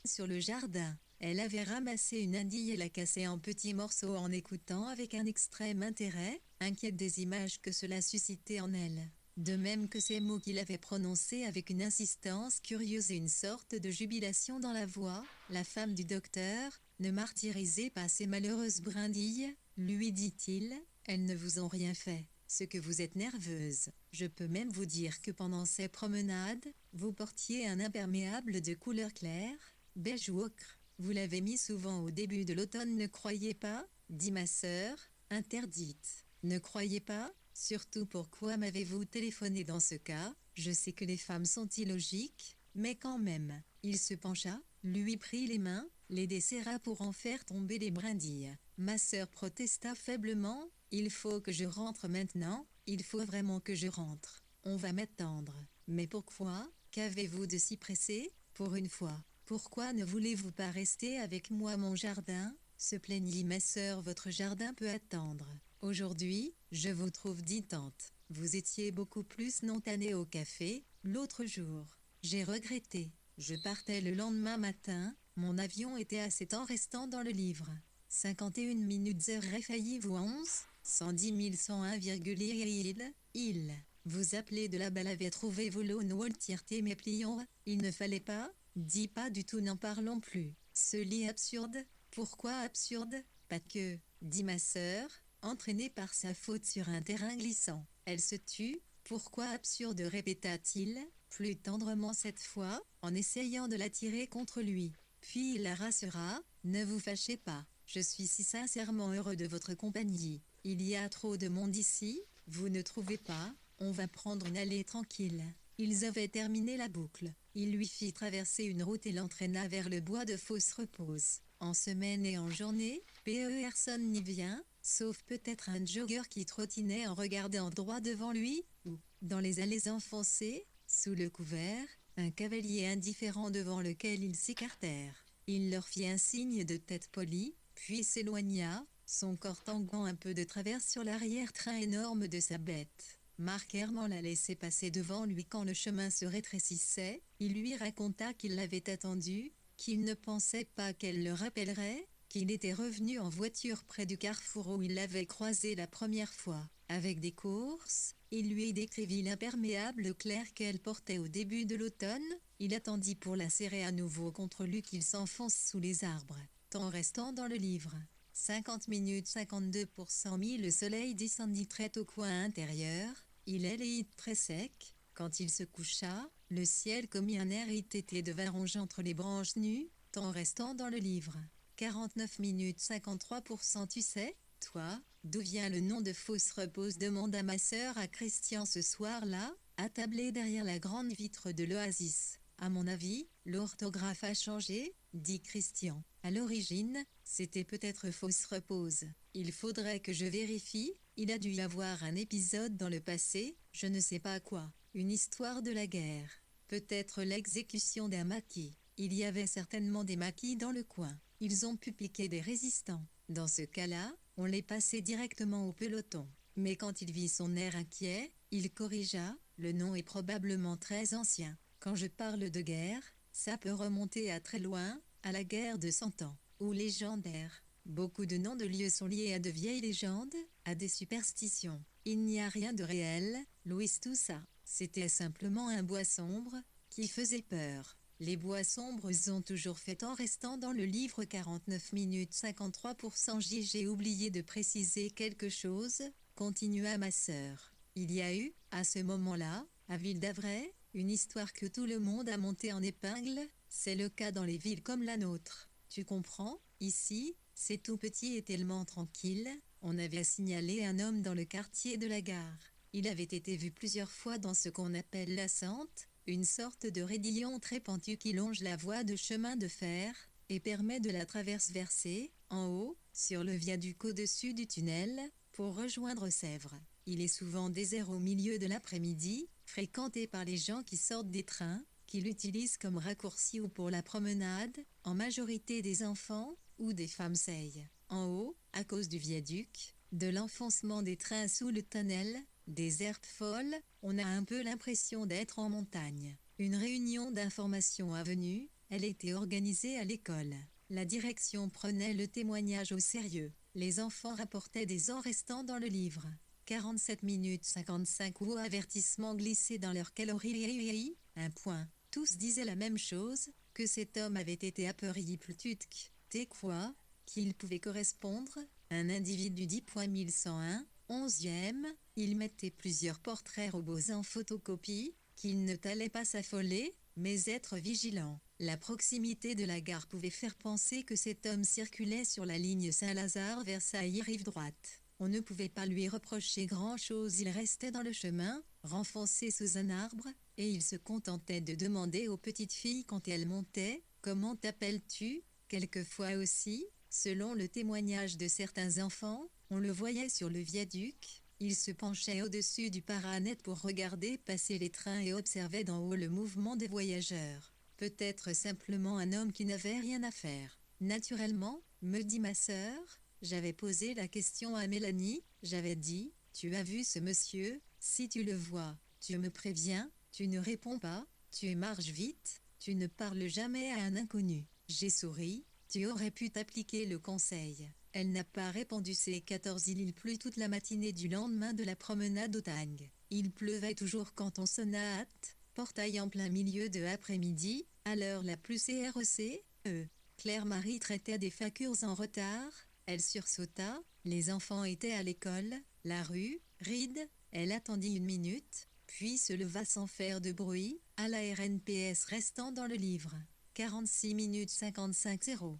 sur le jardin. Elle avait ramassé une andille et l'a cassée en petits morceaux en écoutant avec un extrême intérêt, inquiète des images que cela suscitait en elle. De même que ces mots qu'il avait prononcés avec une insistance curieuse et une sorte de jubilation dans la voix, la femme du docteur, ne martyrisez pas ces malheureuses brindilles, lui dit-il, elles ne vous ont rien fait. Ce que vous êtes nerveuse. Je peux même vous dire que pendant ces promenades, vous portiez un imperméable de couleur claire, beige ou ocre. Vous l'avez mis souvent au début de l'automne, ne croyez pas, dit ma sœur, interdite. Ne croyez pas, surtout pourquoi m'avez-vous téléphoné dans ce cas? Je sais que les femmes sont illogiques, mais quand même. Il se pencha, lui prit les mains, les desserra pour en faire tomber les brindilles. Ma sœur protesta faiblement, il faut que je rentre maintenant, il faut vraiment que je rentre. On va m'attendre. Mais pourquoi? Qu'avez-vous de si pressé? Pour une fois. Pourquoi ne voulez-vous pas rester avec moi mon jardin? Se plaignit ma sœur, votre jardin peut attendre. Aujourd'hui, je vous trouve dit tante. Vous étiez beaucoup plus spontanée au café, l'autre jour. J'ai regretté. Je partais le lendemain matin, mon avion était à 7 ans restant dans le livre. 51 minutes heure réveillez-vous 11, 110 101,1 il. Vous appelez de là-bas l'avait trouvé vos lots tirté mes pliants, il ne fallait pas, dis pas du tout n'en parlons plus. Ce lit absurde, pourquoi absurde? Pas que, dit ma sœur, entraînée par sa faute sur un terrain glissant. Elle se tut, pourquoi absurde répéta-t-il, plus tendrement cette fois, en essayant de l'attirer contre lui. Puis il la rassura, ne vous fâchez pas, je suis si sincèrement heureux de votre compagnie. Il y a trop de monde ici, vous ne trouvez pas? On va prendre une allée tranquille. Ils avaient terminé la boucle. Il lui fit traverser une route et l'entraîna vers le bois de Fausse Repose. En semaine et en journée, personne n'y vient, sauf peut-être un jogger qui trottinait en regardant droit devant lui, ou, dans les allées enfoncées, sous le couvert, un cavalier indifférent devant lequel ils s'écartèrent. Il leur fit un signe de tête poli, puis s'éloigna, son corps tanguant un peu de travers sur l'arrière-train énorme de sa bête. Marc Herman la laissait passer devant lui quand le chemin se rétrécissait, il lui raconta qu'il l'avait attendue, qu'il ne pensait pas qu'elle le rappellerait, qu'il était revenu en voiture près du carrefour où il l'avait croisée la première fois. Avec des courses, il lui décrivit l'imperméable clair qu'elle portait au début de l'automne, il attendit pour la serrer à nouveau contre lui qu'il s'enfonce sous les arbres, temps restant dans le livre. 50 minutes 52% mis le soleil descendit très au coin intérieur, il est très sec, quand il se coucha, le ciel commit un air irrité de varange entre les branches nues, temps restant dans le livre. 49 minutes 53% tu sais, toi, d'où vient le nom de Fausse Repose demanda ma sœur à Christian ce soir-là, attablé derrière la grande vitre de l'oasis. À mon avis, l'orthographe a changé, dit Christian. À l'origine, c'était peut-être Fausse Repose. Il faudrait que je vérifie, il a dû y avoir un épisode dans le passé, je ne sais pas quoi. Une histoire de la guerre. Peut-être l'exécution d'un maquis. Il y avait certainement des maquis dans le coin. Ils ont pu piquer des résistants. Dans ce cas-là, on les passait directement au peloton. Mais quand il vit son air inquiet, il corrigea, le nom est probablement très ancien. Quand je parle de guerre, ça peut remonter à très loin, à la guerre de 100 ans, ou légendaire. Beaucoup de noms de lieux sont liés à de vieilles légendes, à des superstitions. Il n'y a rien de réel, Louis, tout ça. C'était simplement un bois sombre, qui faisait peur. Les bois sombres ont toujours fait en restant dans le livre 49 minutes 53%. J'ai oublié de préciser quelque chose, continua ma sœur. Il y a eu, à ce moment-là, à Ville d'Avray, une histoire que tout le monde a montée en épingle, c'est le cas dans les villes comme la nôtre. Tu comprends, ici, c'est tout petit et tellement tranquille, on avait signalé un homme dans le quartier de la gare. Il avait été vu plusieurs fois dans ce qu'on appelle la Sente, une sorte de raidillon très pentu qui longe la voie de chemin de fer, et permet de la traverser, en haut, sur le viaduc au-dessus du tunnel, pour rejoindre Sèvres. Il est souvent désert au milieu de l'après-midi, fréquenté par les gens qui sortent des trains, qui l'utilisent comme raccourci ou pour la promenade, en majorité des enfants, ou des femmes seilles. En haut, à cause du viaduc, de l'enfoncement des trains sous le tunnel, des herbes folles, on a un peu l'impression d'être en montagne. Une réunion d'information a venue, elle était organisée à l'école. La direction prenait le témoignage au sérieux. Les enfants rapportaient des ans restants dans le livre. 47 minutes 55 ou avertissement glissé dans leur calories. Un point. Tous disaient la même chose, que cet homme avait été apeuré plututk. T'es quoi? Qu'il pouvait correspondre, un individu 10.1101, 11e, il mettait plusieurs portraits robots en photocopie, qu'il ne t'allait pas s'affoler, mais être vigilant. La proximité de la gare pouvait faire penser que cet homme circulait sur la ligne Saint-Lazare-Versailles rive droite. On ne pouvait pas lui reprocher grand-chose, il restait dans le chemin, renfoncé sous un arbre, et il se contentait de demander aux petites filles quand elles montaient, « Comment t'appelles-tu » Quelquefois aussi, selon le témoignage de certains enfants, on le voyait sur le viaduc, il se penchait au-dessus du paranet pour regarder passer les trains et observait d'en haut le mouvement des voyageurs. Peut-être simplement un homme qui n'avait rien à faire. Naturellement, me dit ma sœur, j'avais posé la question à Mélanie, j'avais dit, tu as vu ce monsieur, si tu le vois, tu me préviens, tu ne réponds pas, tu marches vite, tu ne parles jamais à un inconnu. J'ai souri, tu aurais pu t'appliquer le conseil. Elle n'a pas répondu. C'est 14. Il plut toute la matinée du lendemain de la promenade au Tang. Il pleuvait toujours quand on sonna hâte, portail en plein milieu de après-midi, à l'heure la plus CREC, Claire-Marie traitait des factures en retard, elle sursauta, les enfants étaient à l'école, la rue, ride, elle attendit 1 minute, puis se leva sans faire de bruit, à la RNPS restant dans le livre. 46 minutes 55 0.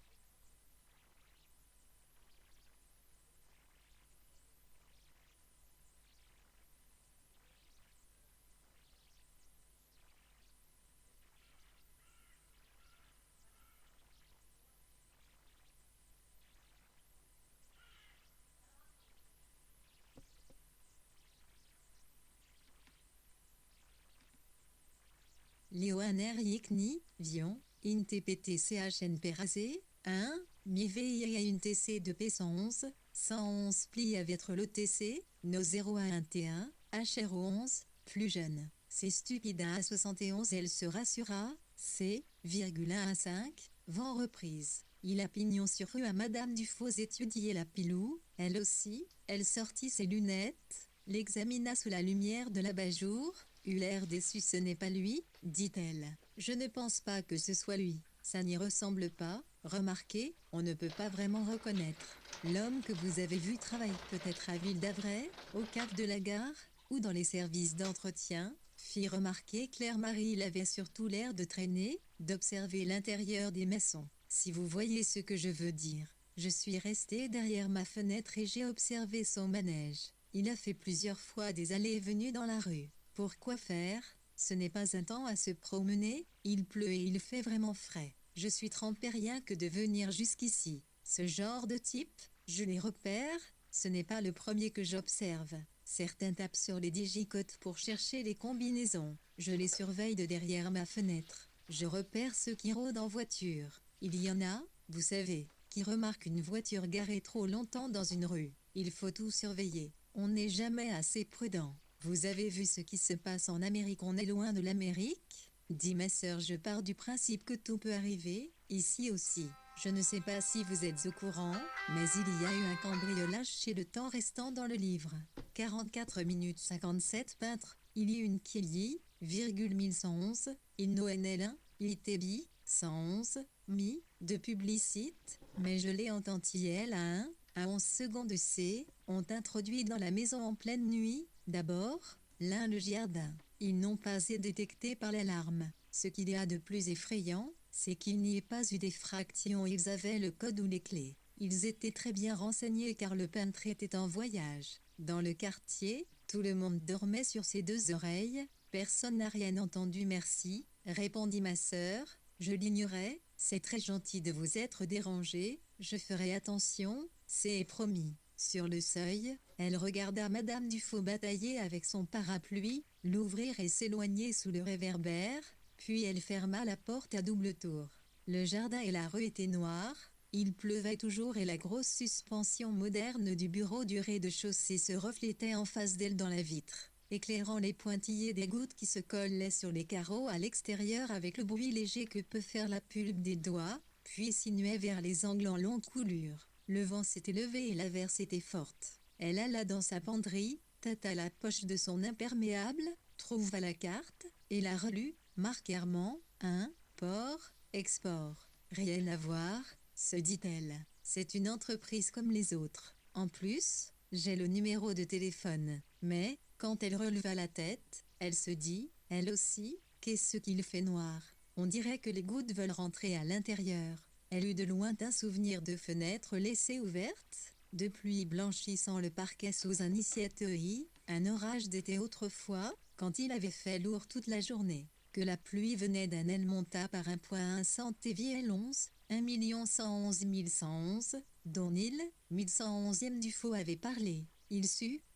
Léoner Yikni, Vion, INTPT CHNP rasé, 1, MIVEIA UNTC de P111, 111 pli à être l'OTC, No 01T1, HR11, plus jeune. C'est stupide à 71 elle se rassura, C,15, vent reprise. Il a pignon sur rue à Madame Dufaux étudier la pilou, elle aussi, elle sortit ses lunettes, l'examina sous la lumière de l'abat-jour, eut l'air déçu. Ce n'est pas lui, dit-elle. Je ne pense pas que ce soit lui. Ça n'y ressemble pas. Remarquez, on ne peut pas vraiment reconnaître. L'homme que vous avez vu travaille peut-être à Ville d'Avray, au caf de la gare, ou dans les services d'entretien, fit remarquer Claire-Marie. Il avait surtout l'air de traîner, d'observer l'intérieur des maisons. Si vous voyez ce que je veux dire. Je suis restée derrière ma fenêtre et j'ai observé son manège. Il a fait plusieurs fois des allées et venues dans la rue. Pourquoi faire? Ce n'est pas un temps à se promener, il pleut et il fait vraiment frais. Je suis trempée rien que de venir jusqu'ici. Ce genre de type, je les repère, ce n'est pas le premier que j'observe. Certains tapent sur les digicotes pour chercher les combinaisons. Je les surveille de derrière ma fenêtre. Je repère ceux qui rôdent en voiture. Il y en a, vous savez, qui remarquent une voiture garée trop longtemps dans une rue. Il faut tout surveiller. On n'est jamais assez prudent. Vous avez vu ce qui se passe en Amérique, on est loin de l'Amérique, dit ma sœur. Je pars du principe que tout peut arriver, ici aussi. Je ne sais pas si vous êtes au courant, mais il y a eu un cambriolage chez le temps restant dans le livre. 44 minutes 57 peintre, il y a une Kelly, 1111, il Noël, il Tebi, 111, mi, de publicite, mais je l'ai entendu elle à 11 secondes C, ont introduit dans la maison en pleine nuit, d'abord, le jardin. Ils n'ont pas été détectés par l'alarme. Ce qu'il y a de plus effrayant, c'est qu'il n'y ait pas eu d'effraction. Ils avaient le code ou les clés. Ils étaient très bien renseignés car le peintre était en voyage. Dans le quartier, tout le monde dormait sur ses deux oreilles. Personne n'a rien entendu. Merci, répondit ma sœur. Je l'ignorais. C'est très gentil de vous être dérangé. Je ferai attention, c'est promis. Sur le seuil, elle regarda Madame Dufault batailler avec son parapluie, l'ouvrir et s'éloigner sous le réverbère, puis elle ferma la porte à double tour. Le jardin et la rue étaient noirs, il pleuvait toujours et la grosse suspension moderne du bureau du rez-de-chaussée se reflétait en face d'elle dans la vitre, éclairant les pointillés des gouttes qui se collaient sur les carreaux à l'extérieur avec le bruit léger que peut faire la pulpe des doigts, puis sinuait vers les angles en longue coulure. Le vent s'était levé et l'averse était forte. Elle alla dans sa penderie, tâta la poche de son imperméable, trouva la carte, et la relut, marquèrement, port, export. Rien à voir, se dit-elle. C'est une entreprise comme les autres. En plus, j'ai le numéro de téléphone. Mais, quand elle releva la tête, elle se dit, elle aussi, qu'est-ce qu'il fait noir? On dirait que les gouttes veulent rentrer à l'intérieur. Elle eut de lointains souvenirs de fenêtres laissées ouvertes, de pluie blanchissant le parquet sous un initiateur, un orage d'été autrefois, quand il avait fait lourd toute la journée, que la pluie venait d'un elle monta par un point 1 centéviel 11, 1 111 111, dont il, 1111e Dufault avait parlé. Il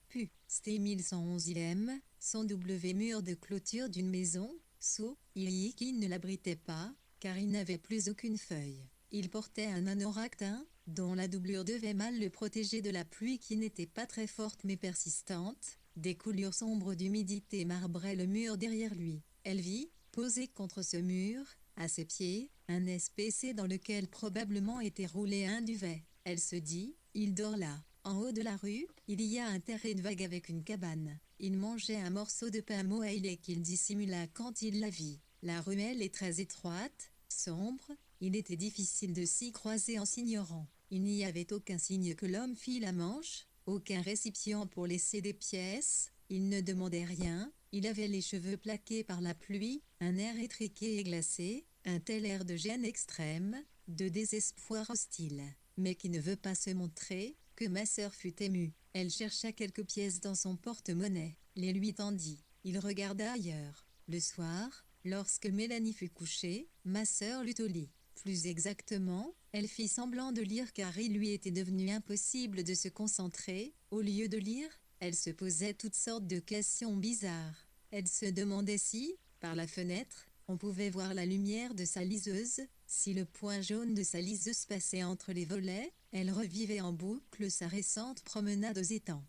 pu, c'était 1111e, son W mur de clôture d'une maison, sous, qui ne l'abritait pas, car il n'avait plus aucune feuille. Il portait un anorak teint, dont la doublure devait mal le protéger de la pluie qui n'était pas très forte mais persistante. Des coulures sombres d'humidité marbraient le mur derrière lui. Elle vit, posé contre ce mur, à ses pieds, un SPC dans lequel probablement était roulé un duvet. Elle se dit, il dort là. En haut de la rue, il y a un terrain vague avec une cabane. Il mangeait un morceau de pain moelleux qu'il dissimula quand il la vit. La ruelle est très étroite, sombre. Il était difficile de s'y croiser en s'ignorant. Il n'y avait aucun signe que l'homme fît la manche, aucun récipient pour laisser des pièces, il ne demandait rien, il avait les cheveux plaqués par la pluie, un air étriqué et glacé, un tel air de gêne extrême, de désespoir hostile, mais qui ne veut pas se montrer, que ma sœur fut émue. Elle chercha quelques pièces dans son porte-monnaie, les lui tendit. Il regarda ailleurs. Le soir, lorsque Mélanie fut couchée, ma sœur lut au lit. Plus exactement, elle fit semblant de lire car il lui était devenu impossible de se concentrer. Au lieu de lire, elle se posait toutes sortes de questions bizarres. Elle se demandait si, par la fenêtre, on pouvait voir la lumière de sa liseuse, si le point jaune de sa liseuse passait entre les volets. Elle revivait en boucle sa récente promenade aux étangs.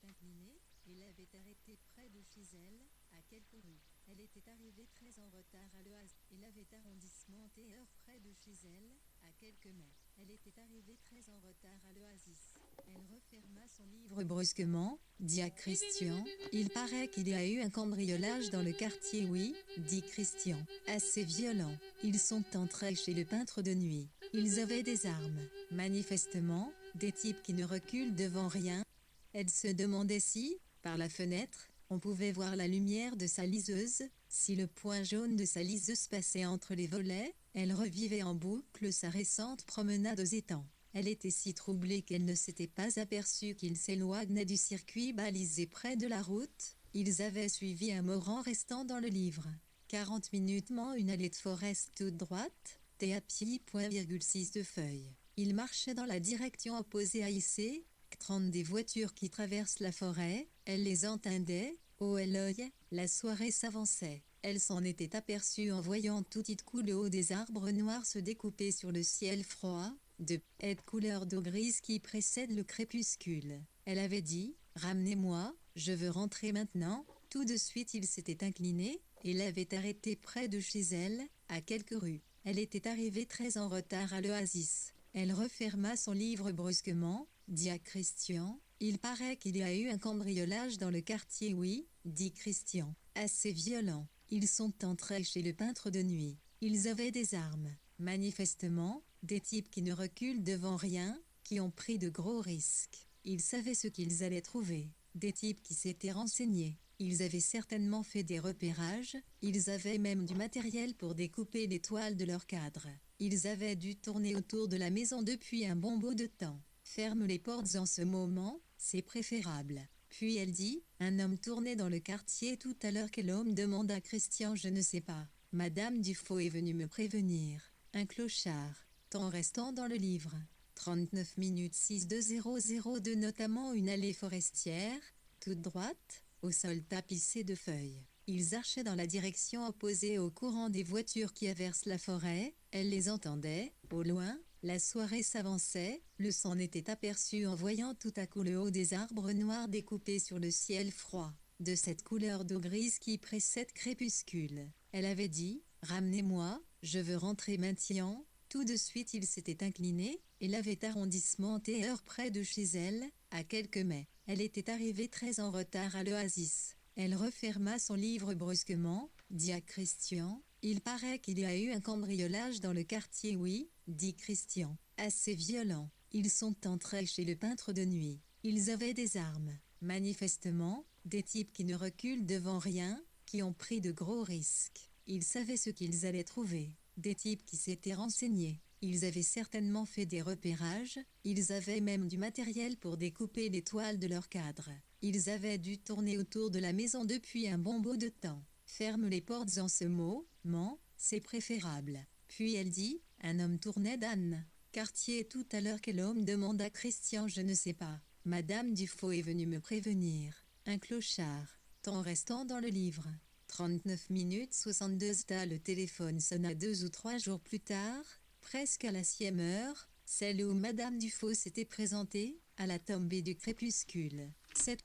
Inclinée, il avait arrêté près de chez elle, à quelques rues. Elle était arrivée très en retard à l'oasis. Il avait arrondissement TR près de chez elle, à quelques mètres. Elle était arrivée très en retard à l'oasis. Elle referma son livre brusquement, dit à Christian, il paraît qu'il y a eu un cambriolage dans le quartier. Oui, dit Christian, assez violent. Ils sont entrés chez le peintre de nuit. Ils avaient des armes. Manifestement, des types qui ne reculent devant rien. Elle se demandait si, par la fenêtre, on pouvait voir la lumière de sa liseuse, si le point jaune de sa liseuse passait entre les volets. Elle revivait en boucle sa récente promenade aux étangs. Elle était si troublée qu'elle ne s'était pas aperçue qu'ils s'éloignaient du circuit balisé près de la route. Ils avaient suivi un moran restant dans le livre. 40 minutes une allée de forest toute droite, TAPI.6 de feuilles. Ils marchaient dans la direction opposée à IC. 30 des voitures qui traversent la forêt, elle les entendait, Oh Eloy, la soirée s'avançait. Elle s'en était aperçue en voyant tout coup le haut des arbres noirs se découper sur le ciel froid, de haute couleur d'eau grise qui précède le crépuscule. Elle avait dit « Ramenez-moi, je veux rentrer maintenant ». Tout de suite il s'était incliné, et l'avait arrêtée près de chez elle, à quelques rues. Elle était arrivée très en retard à l'oasis. Elle referma son livre brusquement, dit à Christian. Il paraît qu'il y a eu un cambriolage dans le quartier. Oui, dit Christian. Assez violent. Ils sont entrés chez le peintre de nuit. Ils avaient des armes. Manifestement, des types qui ne reculent devant rien, qui ont pris de gros risques. Ils savaient ce qu'ils allaient trouver. Des types qui s'étaient renseignés. Ils avaient certainement fait des repérages, ils avaient même du matériel pour découper les toiles de leur cadre. Ils avaient dû tourner autour de la maison depuis un bon bout de temps. Ferme les portes en ce moment, c'est préférable. Puis elle dit, un homme tournait dans le quartier tout à l'heure. Quel homme demanda à Christian. Je ne sais pas. Madame Dufaux est venue me prévenir. Un clochard. Temps restant dans le livre. 39 minutes 62002 notamment une allée forestière, toute droite, au sol tapissé de feuilles. Ils archaient dans la direction opposée au courant des voitures qui aversent la forêt. Elle les entendait, au loin. La soirée s'avançait, le s'en était aperçu en voyant tout à coup le haut des arbres noirs découpés sur le ciel froid, de cette couleur d'eau grise qui précède crépuscule. Elle avait dit, « Ramenez-moi, je veux rentrer maintenant ». Tout de suite il s'était incliné, et l'avait arrondissement et heure près de chez elle, à quelques mètres. Elle était arrivée très en retard à l'oasis. Elle referma son livre brusquement, dit à Christian. Il paraît qu'il y a eu un cambriolage dans le quartier. Oui, dit Christian. Assez violent. Ils sont entrés chez le peintre de nuit. Ils avaient des armes. Manifestement, des types qui ne reculent devant rien, qui ont pris de gros risques. Ils savaient ce qu'ils allaient trouver. Des types qui s'étaient renseignés. Ils avaient certainement fait des repérages, ils avaient même du matériel pour découper les toiles de leur cadre. Ils avaient dû tourner autour de la maison depuis un bon bout de temps. Ferme les portes en ce moment, c'est préférable. Puis elle dit, un homme tournait d'Anne. Quartier tout à l'heure. Quel homme demanda Christian. Je ne sais pas. Madame Dufaux est venue me prévenir. Un clochard. Temps restant dans le livre. 39 minutes 62. Le téléphone sonna 2 ou 3 jours plus tard, presque à la 6e heure, celle où Madame Dufaux s'était présentée, à la tombée du crépuscule. Cette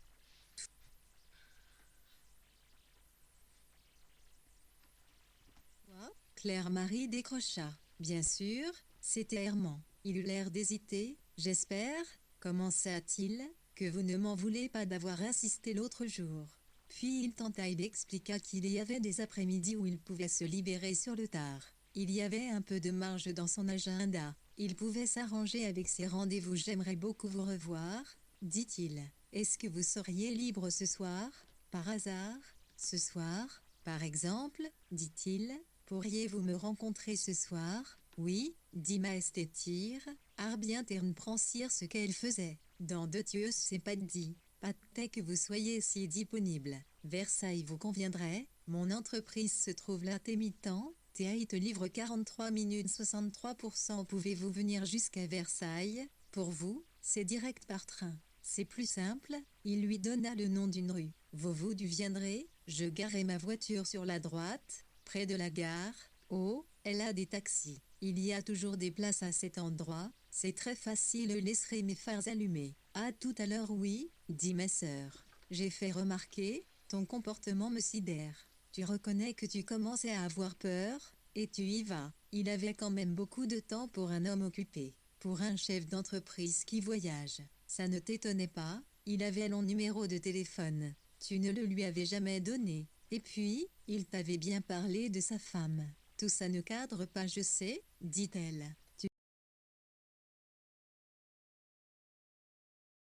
Claire-Marie décrocha. Bien sûr, c'était Herman. Il eut l'air d'hésiter. J'espère, commença-t-il, que vous ne m'en voulez pas d'avoir insisté l'autre jour. Puis il tenta et expliqua qu'il y avait des après-midi où il pouvait se libérer sur le tard. Il y avait un peu de marge dans son agenda. Il pouvait s'arranger avec ses rendez-vous. J'aimerais beaucoup vous revoir, dit-il. Est-ce que vous seriez libre ce soir, par hasard? Ce soir, par exemple, dit-il. Pourriez-vous me rencontrer ce soir? Oui, dit Maestétire. Arbien prend cire ce qu'elle faisait. Dans deux Dieu c'est pas dit. Pas que vous soyez si disponible. Versailles vous conviendrait. Mon entreprise se trouve là. Témitant. Théâtre livre 43 minutes 63%. Pouvez-vous venir jusqu'à Versailles? Pour vous, c'est direct par train. C'est plus simple. Il lui donna le nom d'une rue. Vous viendrez. Je garerai ma voiture sur la droite, près de la gare. Oh, elle a des taxis. Il y a toujours des places à cet endroit. C'est très facile. Je laisserai mes phares allumés. À tout à l'heure. Oui, dit ma sœur. J'ai fait remarquer, ton comportement me sidère. Tu reconnais que tu commençais à avoir peur, et tu y vas. Il avait quand même beaucoup de temps pour un homme occupé. Pour un chef d'entreprise qui voyage. Ça ne t'étonnait pas, il avait mon numéro de téléphone. Tu ne le lui avais jamais donné. Et puis, il t'avait bien parlé de sa femme. Tout ça ne cadre pas, je sais, dit-elle.